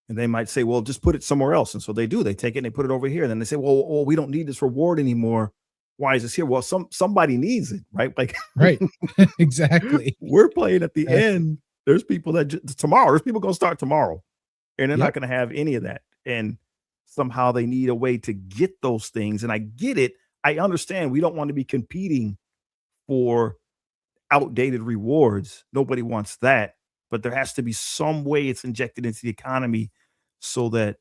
And they might say, "Well, just put it somewhere else." And so they do. They take it and they put it over here. And then they say, "Well, we don't need this reward anymore. Why is this here?" Well, somebody needs it, right? Like Right. Exactly. we're playing at the Exactly. end. There's people that tomorrow. There's people gonna start tomorrow, and they're not Yep. gonna have any of that. And somehow they need a way to get those things. And I get it. I understand. We don't want to be competing for outdated rewards. Nobody wants that. But there has to be some way it's injected into the economy so that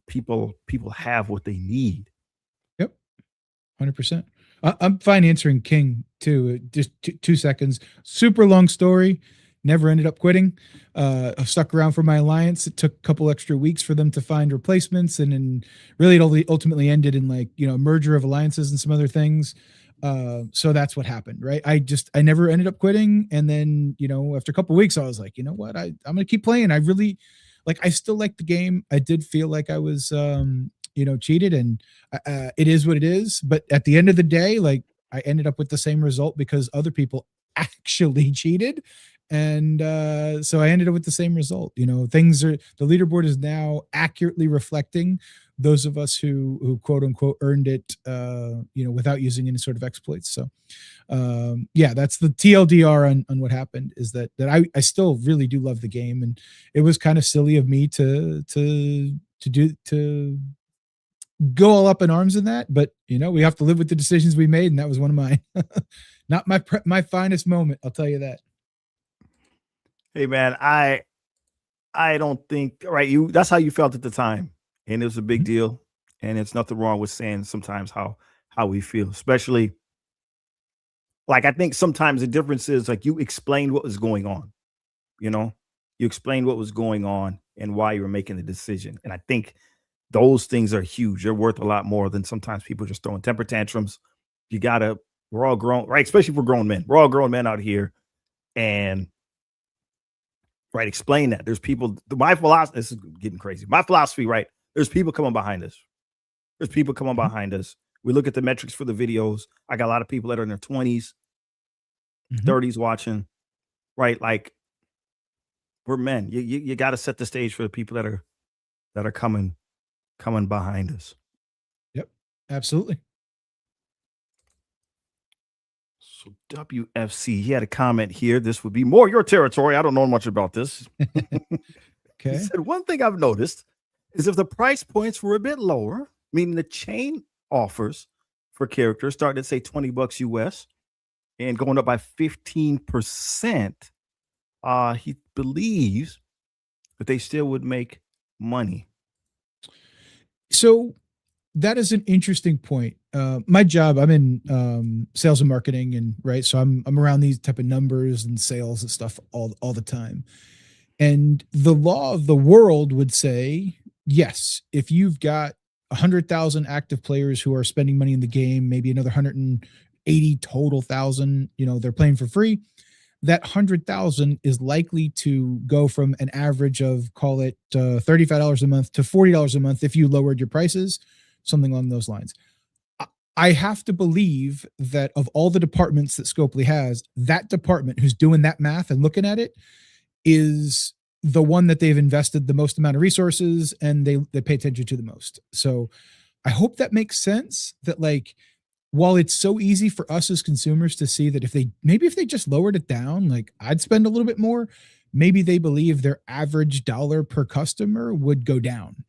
people have what they need. Yep. 100%. I'm fine answering King too. Just 2 seconds. Super long story. Never ended up quitting. I stuck around for my alliance. It took a couple extra weeks for them to find replacements, and then really it only ultimately ended in like a merger of alliances and some other things. So that's what happened, right? I never ended up quitting, and then after a couple weeks, I was like, you know what, I'm gonna keep playing. I really I still like the game. I did feel like I was cheated, and it is what it is. But at the end of the day, like I ended up with the same result because other people actually cheated, and so I ended up with the same result. Things are, the leaderboard is now accurately reflecting those of us who quote unquote earned it, without using any sort of exploits. So yeah, that's the TLDR on what happened, is that I still really do love the game, and it was kind of silly of me to go all up in arms in that, but we have to live with the decisions we made, and that was one of mine. Not my finest moment, I'll tell you that. Hey man, I don't think right. You That's how you felt at the time, and it was a big Mhm. deal. And it's nothing wrong with saying sometimes how we feel, especially like I think sometimes the difference is like you explained what was going on. You know, you explained what was going on and why you were making the decision. And I think those things are huge. They're worth a lot more than sometimes people just throwing temper tantrums. You gotta, we're all grown, right? Especially for grown men. We're all grown men out here. And right, explain that. There's people, my philosophy, this is getting crazy. My philosophy, right? There's people coming behind us. There's people coming Mhm. behind us. We look at the metrics for the videos. I got a lot of people that are in their 20s, Mhm. 30s watching, right? Like we're men. You got to set the stage for the people that are coming behind us. Yep. Absolutely. So WFC, he had a comment here. This would be more your territory. I don't know much about this. He Okay. said, one thing I've noticed is if the price points were a bit lower, meaning the chain offers for characters starting at say $20 US and going up by 15%, he believes that they still would make money. So that is an interesting point. My job, I'm in sales and marketing, and right, so I'm around these type of numbers and sales and stuff all the time. And the law of the world would say, yes, if you've got 100,000 active players who are spending money in the game, maybe another 180 total thousand, they're playing for free. That 100,000 is likely to go from an average of, call it, $35 a month to $40 a month if you lowered your prices, something along those lines. I have to believe that of all the departments that Scopely has, that department who's doing that math and looking at it is the one that they've invested the most amount of resources and they pay attention to the most. So I hope that makes sense, that like, while it's so easy for us as consumers to see that if they just lowered it down, like I'd spend a little bit more, maybe they believe their average dollar per customer would go down.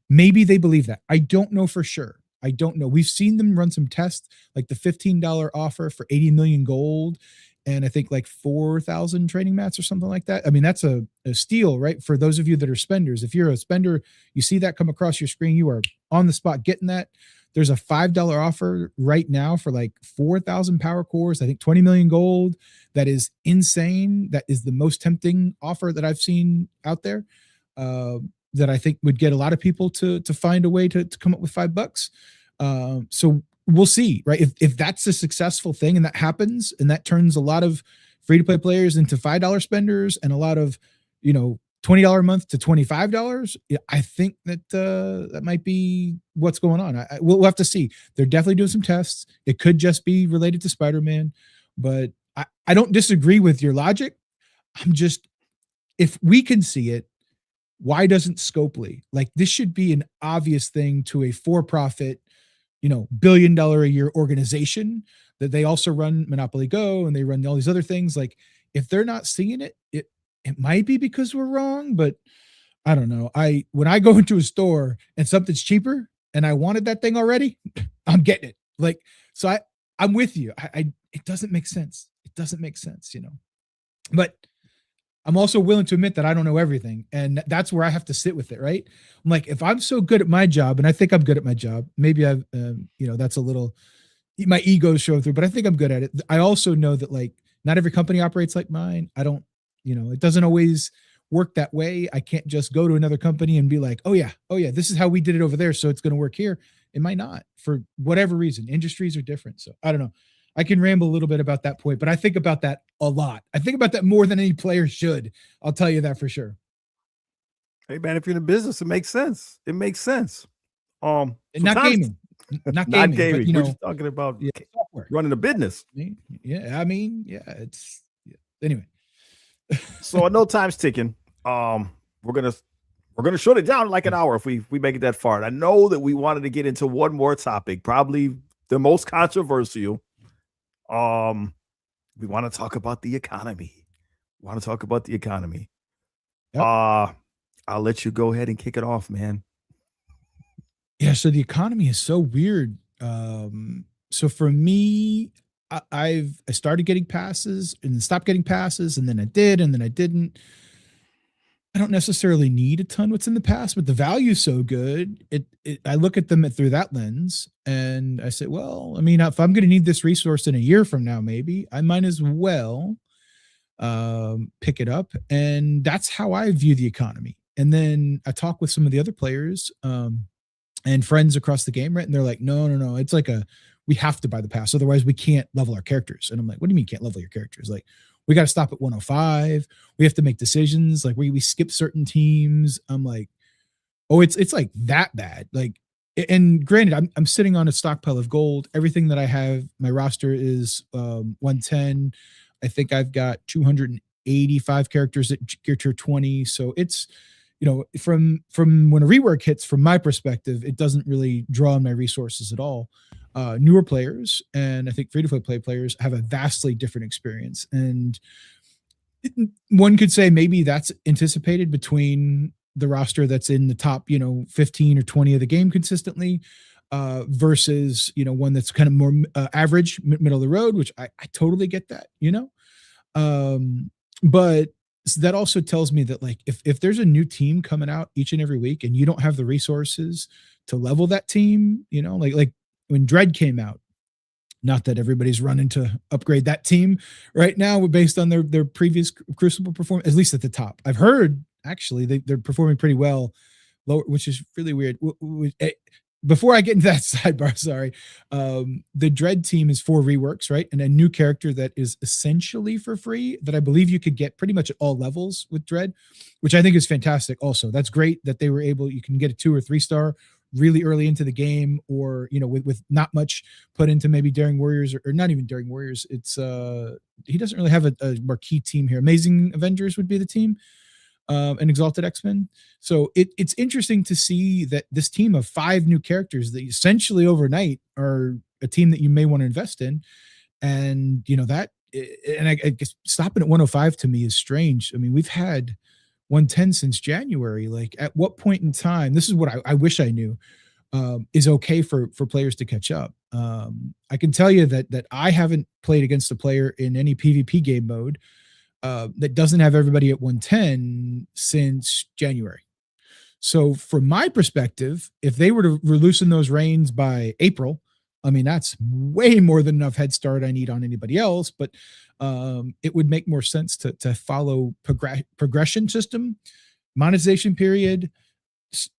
Maybe they believe that. I don't know for sure. I don't know. We've seen them run some tests, like the $15 offer for 80 million gold, and I think like 4,000 training mats or something like that. I mean, that's a steal, right? For those of you that are spenders. If you're a spender, you see that come across your screen, you are on the spot getting that. There's a $5 offer right now for like 4,000 power cores, I think 20 million gold. That is insane. That is the most tempting offer that I've seen out there. That I think would get a lot of people to find a way to come up with $5. So we'll see, right? If that's a successful thing and that happens and that turns a lot of free to play players into $5 spenders and a lot of, $20 a month to $25, I think that that might be what's going on. We'll have to see. They're definitely doing some tests. It could just be related to Spider-Man, but I don't disagree with your logic. I'm just, if we can see it, why doesn't Scopely? Like, this should be an obvious thing to a for-profit, billion-dollar a year organization that they also run Monopoly Go and they run all these other things. Like, if they're not seeing it, it might be because we're wrong, but I don't know. When I go into a store and something's cheaper and I wanted that thing already, I'm getting it. Like, so I'm with you. It doesn't make sense. It doesn't make sense, but I'm also willing to admit that I don't know everything. And that's where I have to sit with it. Right. I'm like, if I'm so good at my job, and I think I'm good at my job, maybe I've, that's a little, my ego showing through, but I think I'm good at it. I also know that like not every company operates like mine. I don't, it doesn't always work that way. I can't just go to another company and be like, oh yeah, this is how we did it over there, so it's going to work here. It might not, for whatever reason. Industries are different. So I don't know. I can ramble a little bit about that point, but I think about that a lot. I think about that more than any player should. I'll tell you that for sure. Hey man, if you're in the business, it makes sense. It makes sense. Not gaming. Not gaming. But, we're just talking about software. Running a business. Yeah, it's anyway. So I know time's ticking. We're gonna shut it down like an hour if we make it that far. And I know that we wanted to get into one more topic, probably the most controversial. We want to talk about the economy. Yep. I'll let you go ahead and kick it off, man. Yeah, so the economy is so weird. So for me, I started getting passes and stopped getting passes, and then I did, and then I didn't. I don't necessarily need a ton what's in the pass, but the value is so good. I look at them through that lens, and I say, well, I mean, if I'm going to need this resource in a year from now, maybe I might as well pick it up. And that's how I view the economy. And then I talk with some of the other players and friends across the game, right? And they're like, no. It's like we have to buy the pass. Otherwise we can't level our characters. And I'm like, what do you mean can't level your characters? Like, we got to stop at 105. We have to make decisions. Like we skip certain teams. I'm like, oh, it's like that bad. Like, and granted, I'm sitting on a stockpile of gold. Everything that I have, my roster is 110. I think I've got 285 characters at gear tier 20. So it's, from when a rework hits, from my perspective, it doesn't really draw on my resources at all. Newer players, and I think free-to-play players, have a vastly different experience. And one could say maybe that's anticipated between the roster that's in the top, 15 or 20 of the game consistently, versus, one that's kind of more average, middle of the road, which I totally get that, but that also tells me that like, if there's a new team coming out each and every week and you don't have the resources to level that team, like when Dread came out, not that everybody's running to upgrade that team right now based on their previous Crucible performance, at least at the top. I've heard actually they're performing pretty well, lower, which is really weird. Before I get into that sidebar, sorry, the Dread team is 4 reworks, right? And a new character that is essentially for free that I believe you could get pretty much at all levels with Dread, which I think is fantastic. Also, that's great that they were able, you can get a 2 or 3 star really early into the game, or with not much put into maybe Daring Warriors, or not even Daring Warriors. It's he doesn't really have a marquee team here. Amazing Avengers would be the team. and Exalted X-Men. So it's interesting to see that this team of 5 new characters that essentially overnight are a team that you may want to invest in. And that, and I guess stopping at 105 to me is strange. I mean, we've had 110 since January. Like, at what point in time, this is what I wish I knew, is okay for players to catch up. I can tell you that I haven't played against a player in any PvP game mode that doesn't have everybody at 110 since January. So from my perspective, if they were to loosen those reins by April, I mean, that's way more than enough head start I need on anybody else. But it would make more sense to follow progression system, monetization period,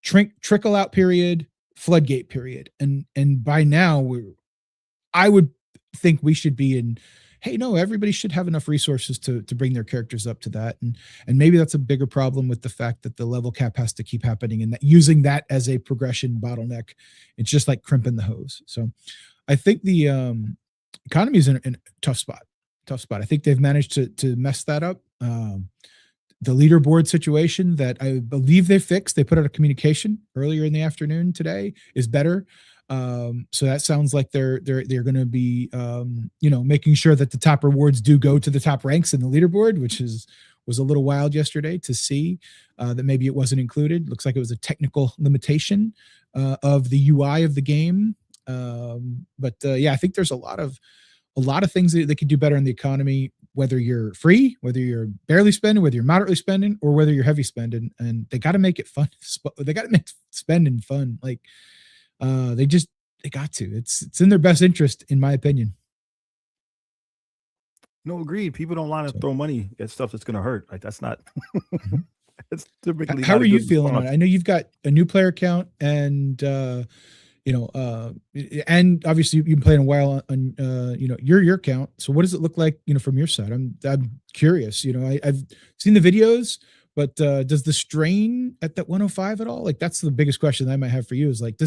trickle out period, floodgate period. And by now, I would think we should be in, hey, no, everybody should have enough resources to bring their characters up to that. And maybe that's a bigger problem with the fact that the level cap has to keep happening, and that using that as a progression bottleneck, it's just like crimping the hose. So I think the economy is in a tough spot. I think they've managed to mess that up. The leaderboard situation that I believe they fixed, they put out a communication earlier in the afternoon today, is better. So that sounds like they're going to be, making sure that the top rewards do go to the top ranks in the leaderboard, which was a little wild yesterday to see that maybe it wasn't included. Looks like it was a technical limitation of the UI of the game. But I think there's a lot of things that they could do better in the economy, whether you're free, whether you're barely spending, whether you're moderately spending, or whether you're heavy spending. And they got to make it fun. They got to make spending fun. Like, they got to. It's in their best interest, in my opinion. No, agreed. People don't want to throw money at stuff that's going to hurt. Like, that's not. It's typically. How are you feeling on it? I know you've got a new player count, and and obviously you've been playing a while on your count. So what does it look like, from your side? I'm curious. I've seen the videos, but does the strain at that 105 at all? Like, that's the biggest question that I might have for you, is like, do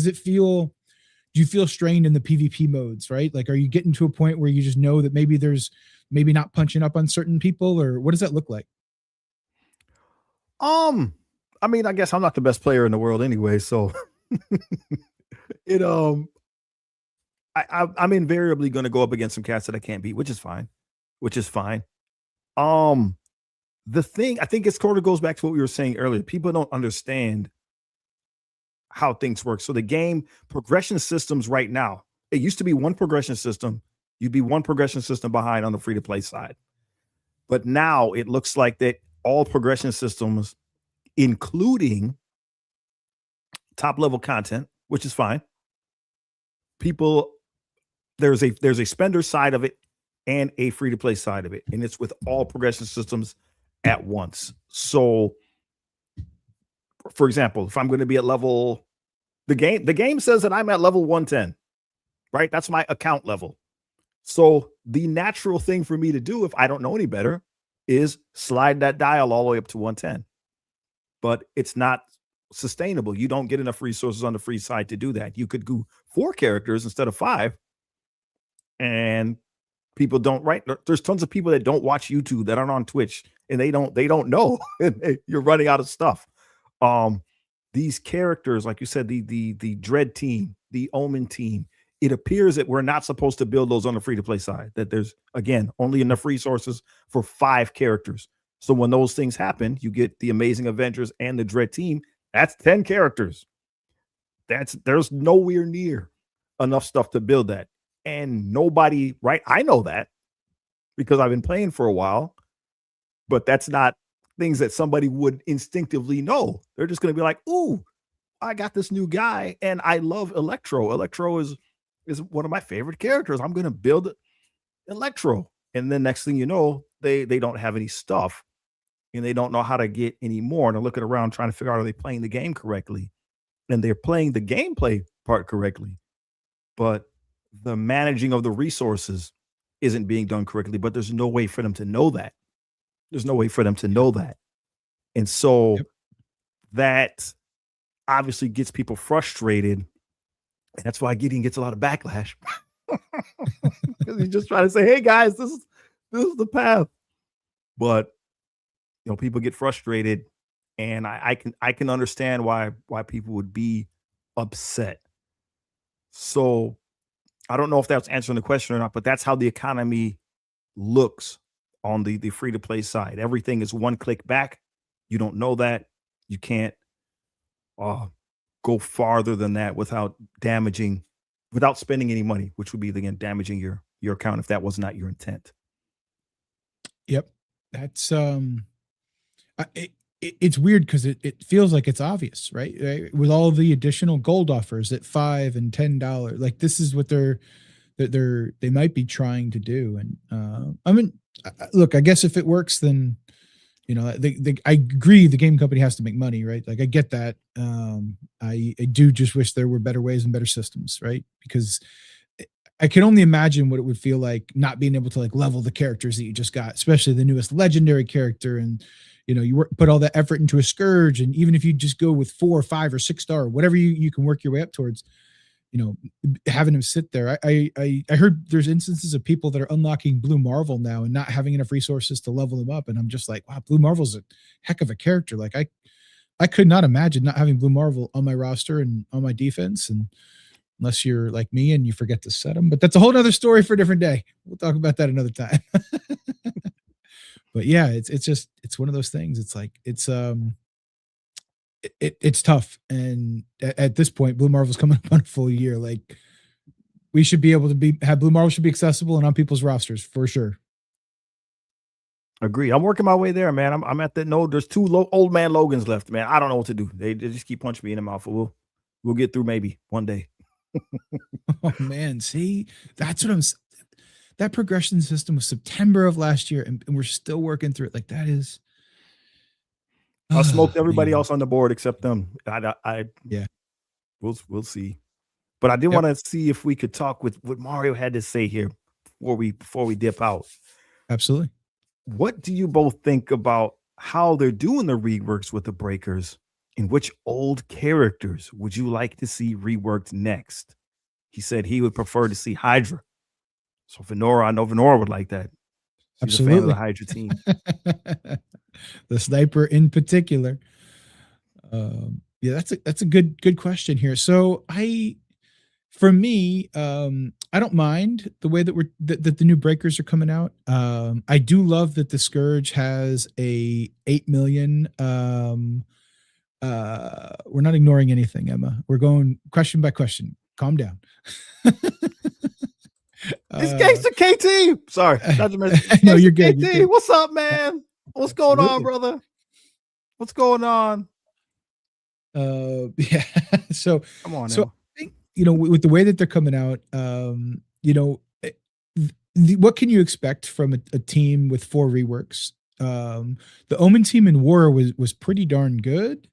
you feel strained in the PvP modes, right? Like, are you getting to a point where you just know that maybe there's not punching up on certain people, or what does that look like? I mean, I guess I'm not the best player in the world anyway, so I'm invariably going to go up against some cats that I can't beat, which is fine. The thing, I think, it sort of goes back to what we were saying earlier. People don't understand how things work. So the game progression systems right now, it used to be one progression system. You'd be one progression system behind on the free to play side. But now it looks like that all progression systems, including top level content, which is fine. There's a spender side of it and a free to play side of it. And it's with all progression systems at once. So, for example, if I'm going to be at level, the game says that I'm at level 110, right? That's my account level. So the natural thing for me to do, if I don't know any better, is slide that dial all the way up to 110. But it's not sustainable. You don't get enough resources on the free side to do that. You could do 4 characters instead of 5. And people don't, right? There's tons of people that don't watch YouTube, that aren't on Twitch, and they don't know. You're running out of stuff. These characters, like you said, the Dread team, the Omen team, it appears that we're not supposed to build those on the free to play side, that there's, again, only enough resources for 5 characters. So when those things happen, you get the Amazing Avengers and the Dread team. That's 10 characters. There's nowhere near enough stuff to build that. And nobody, right? I know that because I've been playing for a while, but that's not things that somebody would instinctively know. They're just going to be like, ooh, I got this new guy and I love Electro. Electro is one of my favorite characters. I'm going to build Electro. And then next thing you know, they don't have any stuff and they don't know how to get any more. And they're looking around trying to figure out, are they playing the game correctly? And they're playing the gameplay part correctly, but the managing of the resources isn't being done correctly. But there's no way for them to know that. And so that obviously gets people frustrated. And that's why Gideon gets a lot of backlash. Because he's just trying to say, hey guys, this is the path. But people get frustrated and I can understand why people would be upset. So I don't know if that's answering the question or not, but that's how the economy looks on the free to play side. Everything is one click back. You don't know that. You can't uh, go farther than that without spending any money, which would be again damaging your account if that was not your intent. Yep. That's it's weird because it feels like it's obvious, right? With all the additional gold offers at $5 and $10, like this is what they might be trying to do. And I mean, look, I guess if it works, then I agree the game company has to make money, right? Like I get that. I do just wish there were better ways and better systems, right? Because I can only imagine what it would feel like not being able to like level the characters that you just got, especially the newest legendary character. And put all that effort into a Scourge, and even if you just go with 4 or 5 or 6 star, whatever you can work your way up towards, having him sit there. I heard there's instances of people that are unlocking Blue Marvel now and not having enough resources to level them up, and I'm just like, wow, Blue Marvel's a heck of a character. Like I could not imagine not having Blue Marvel on my roster and on my defense, and unless you're like me and you forget to set them. But that's a whole other story for a different day. We'll talk about that another time. But yeah, it's one of those things. It's like it's tough, and at this point, Blue Marvel's coming up on a full year. Like we should be able to have Blue Marvel should be accessible and on people's rosters for sure. Agree. I'm working my way there, man. I'm at that node. There's 2 old man Logans left, man. I don't know what to do. They just keep punching me in the mouth. We'll get through maybe one day. Oh man, see, that's what that progression system was September of last year, and we're still working through it. Like that is. I smoked everybody Man. else on the board except them. Yeah. We'll see. But I did want to see if we could talk with what Mario had to say here before we dip out. Absolutely. What do you both think about how they're doing the reworks with the breakers, and which old characters would you like to see reworked next? He said he would prefer to see Hydra. So Venora, I know Venora would like that. She's Absolutely. a fan of the Hydra team. The sniper in particular. Yeah, that's a good question here. So for me, I don't mind the way that that the new breakers are coming out. I do love that the Scourge has a 8 million. We're not ignoring anything, Emma. We're going question by question. Calm down. It's Gangster KT. Sorry. No, you're good. KT, you're good. what's up, man? What's going on, brother? What's going on? Yeah. So come on. So I think, with the way that they're coming out, what can you expect from a team with 4 reworks? The Omen team in War was pretty darn good.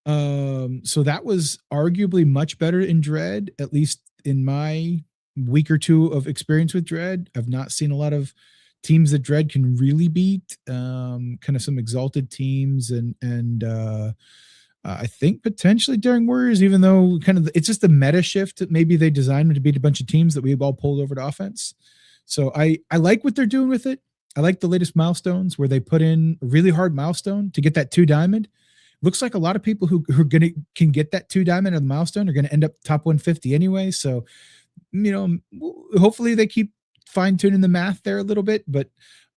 So that was arguably much better in Dread, at least in my week or 2 of experience with Dread. I've not seen a lot of teams that Dread can really beat, kind of some exalted teams and I think potentially during Warriors, even though kind of it's just a meta shift that maybe they designed to beat a bunch of teams that we've all pulled over to offense. So I like what they're doing with it. I like the latest milestones where they put in a really hard milestone to get that 2 diamond. Looks like a lot of people who can get that 2 diamond of the milestone are going to end up top 150 anyway. So, hopefully they keep fine tuning the math there a little bit, but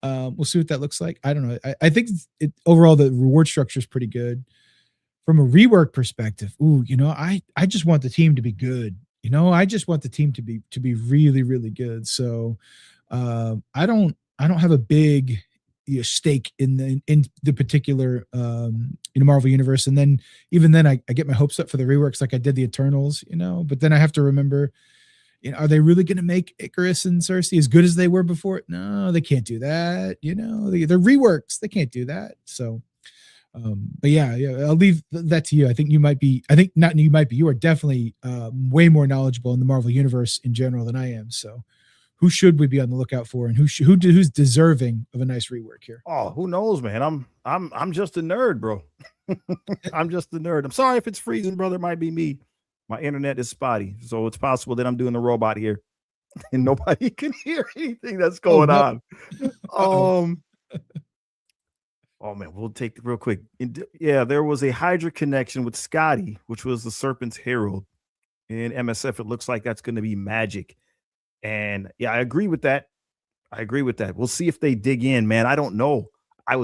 we'll see what that looks like. I don't know. I think overall the reward structure is pretty good. From a rework perspective, I just want the team to be good. I just want the team to be really, really good. So I don't have a big stake in the particular Marvel universe. And then even then I get my hopes up for the reworks like I did the Eternals, but then I have to remember, are they really going to make Icarus and Cersei as good as they were before? No, they can't do that. They're reworks. They can't do that. So but yeah, I'll leave that to you. You are definitely way more knowledgeable in the Marvel universe in general than I am. So who should we be on the lookout for, and who's deserving of a nice rework here? Oh, who knows, man? I'm just a nerd, bro. I'm just a nerd. I'm sorry if it's freezing, brother. It might be me. My internet is spotty, so it's possible that I'm doing the robot here, and nobody can hear anything that's going on. Oh man, we'll take it real quick. Yeah, there was a Hydra connection with Scotty, which was the Serpent's Herald. In MSF, it looks like that's going to be Magic. And yeah, I agree with that. I agree with that. We'll see if they dig in, man. I don't know. I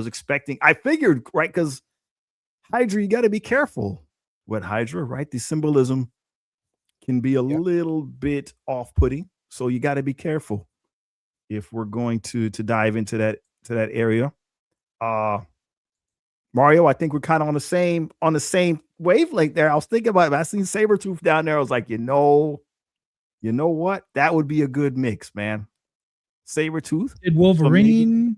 figured, right? Because Hydra, you got to be careful with Hydra, right? The symbolism can be a Yeah. little bit off-putting, so you got to be careful if we're going to dive into that area. Uh Mario, I think we're kind of on the same wavelength there. I was thinking about it. I seen Sabretooth down there. I was like, you know what? That would be a good mix, man. Sabretooth. Did So maybe Wolverine?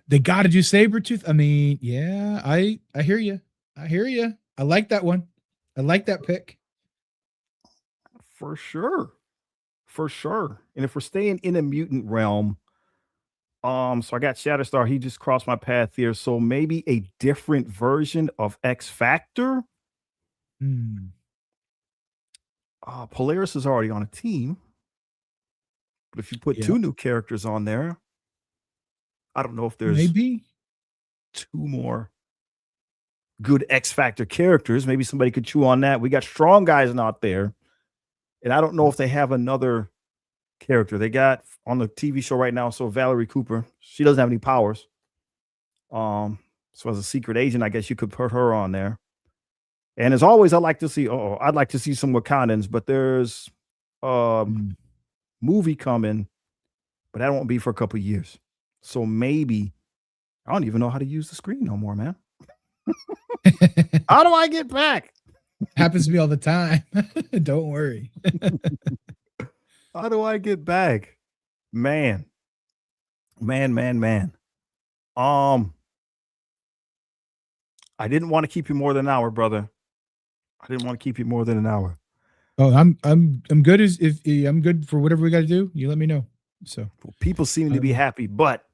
They got to do Sabretooth. I mean, yeah, I hear you. I hear you. I like that one. I like that pick. for sure. For sure. And if we're staying in a mutant realm, so I got Shatterstar. He just crossed my path here. So maybe a different version of X Factor. Hmm. Polaris is already on a team. But if you put Yeah, two new characters on there, I don't know if there's maybe. two more good X Factor characters. Maybe somebody could chew on that. We got strong guys out there. And I don't know if they have another character. They got on the TV show right now. So Valerie Cooper, she doesn't have any powers. So as a secret agent, I guess you could put her on there. And as always, I'd like to see some Wakandans, but there's Hmm. movie coming, but that won't be for a couple of years. So maybe I don't even know how to use the screen no more, man. How do I get back? Happens to me all the time. Don't worry. How do I get back? Man. Man. I didn't want to keep you more than an hour, brother. I didn't want to keep you more than an hour. Oh, I'm good as if I'm good for whatever we got to do. You let me know. So People seem to be happy, but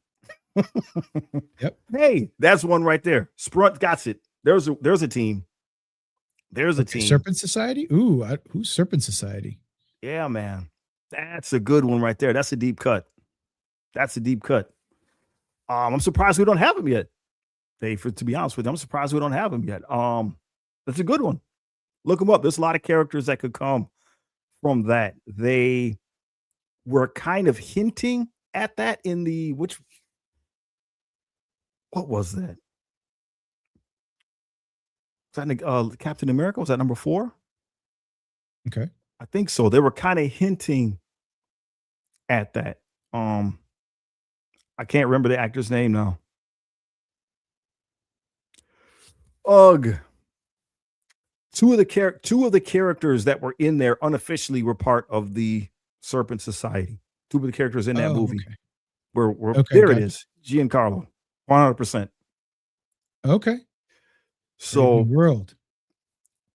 Yep. hey, that's one right there. Sprunt got it. There's a team. There's a team. Serpent Society. Ooh, who's Serpent Society? Yeah, man. That's a good one right there. That's a deep cut. That's a deep cut. I'm surprised we don't have them yet. To be honest with you, I'm surprised we don't have them yet. That's a good one. Look them up. There's a lot of characters that could come from that. They were kind of hinting at that in the what was that? Was that Captain America? Was that number 4? Okay. I think so. They were kind of hinting at that. I can't remember the actor's name now. Ugh. Two of the characters that were in there unofficially were part of the Serpent Society. Two of the characters in that movie Okay. were Okay, there. It gotcha. is Giancarlo, 100%. Okay. So World.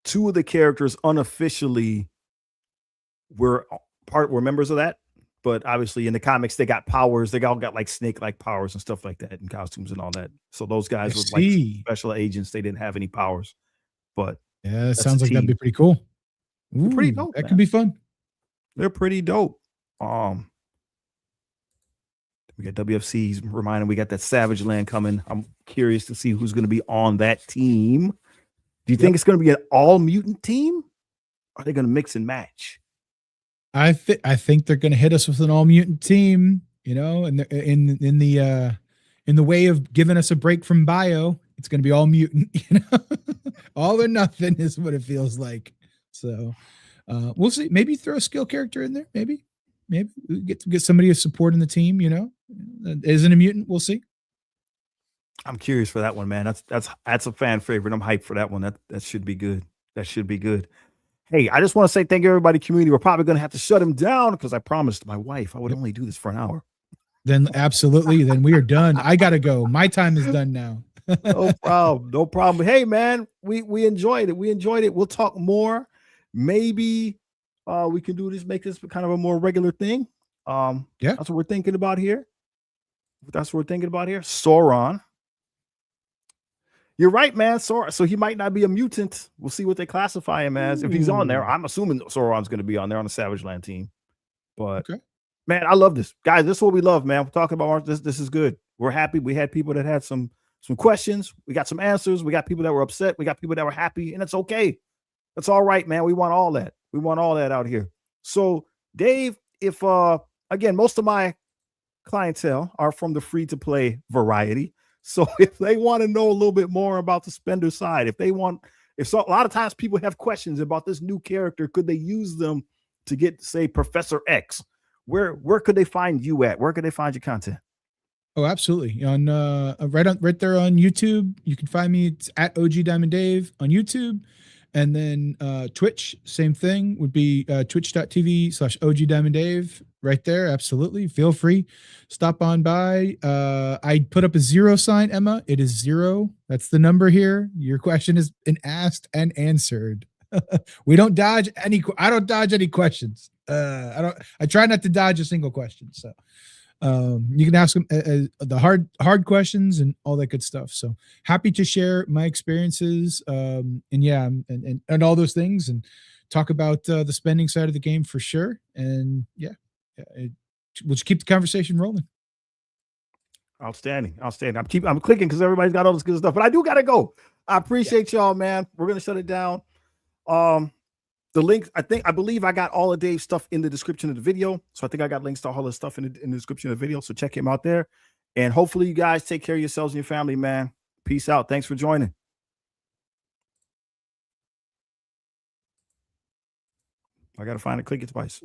two of the characters unofficially were members of that, but obviously in the comics they got powers. They all got like snake-like powers and stuff like that, and costumes and all that. So those I guys were like see. special agents. They didn't have any powers, but Yeah, that that's sounds a like that'd be team. pretty cool. They're pretty Ooh, dope, that man. could be fun. They're pretty dope. We got WFC's reminding we got that Savage Land coming. I'm curious to see who's going to be on that team. Do you think it's going to be an all mutant team? Or are they going to mix and match? I think they're going to hit us with an all mutant team, you know, and in the way of giving us a break from bio, it's going to be all mutant, you know, all or nothing is what it feels like. So we'll see. Maybe throw a skill character in there. Maybe we get somebody to support in the team. You know, isn't a mutant. We'll see. I'm curious for that one, man. That's a fan favorite. I'm hyped for that one. That should be good. That should be good. Hey, I just want to say thank you, everybody, community. We're probably going to have to shut him down because I promised my wife I would only do this for an hour. Then absolutely. Then we are done. I got to go. My time is done now. No problem. No problem. Hey, man, we enjoyed it. We enjoyed it. We'll talk more. Maybe we can do this, make this kind of a more regular thing. Yeah. That's what we're thinking about here. Sauron. You're right, man. Sauron. So he might not be a mutant. We'll see what they classify him as. If he's on there, I'm assuming Sauron's going to be on there on the Savage Land team. But man, I love this. Guys, this is what we love, man. We're talking about this. This is good. We're happy. We had people that had some some questions. We got some answers. We got people that were upset. We got people that were happy, and it's okay. That's all right, man. We want all that. We want all that out here. So, Dave, if again, most of my clientele are from the free to play variety. So if they want to know a little bit more about the spender side, if so, a lot of times people have questions about this new character, could they use them to get, say, Professor X? Where could they find you at? Where could they find your content? Oh, absolutely. Right there on YouTube. You can find me. It's at OG Diamond Dave on YouTube. And then Twitch, same thing, would be twitch.tv/OG Diamond Dave right there. Absolutely. Feel free. Stop on by. I put up a 0 sign, Emma. It is 0. That's the number here. Your question has been asked and answered. I don't dodge any questions. I try not to dodge a single question. So you can ask them the hard questions and all that good stuff. So happy to share my experiences, and all those things, and talk about the spending side of the game for sure. And we'll just keep the conversation rolling. Outstanding. I'm clicking because everybody's got all this good stuff, but I do gotta go. I appreciate y'all, man. We're gonna shut it down. The link, I believe I got all of Dave's stuff in the description of the video. So I think I got links to all the stuff in the description of the video. So check him out there. And hopefully you guys take care of yourselves and your family, man. Peace out. Thanks for joining. I got to find a click it twice.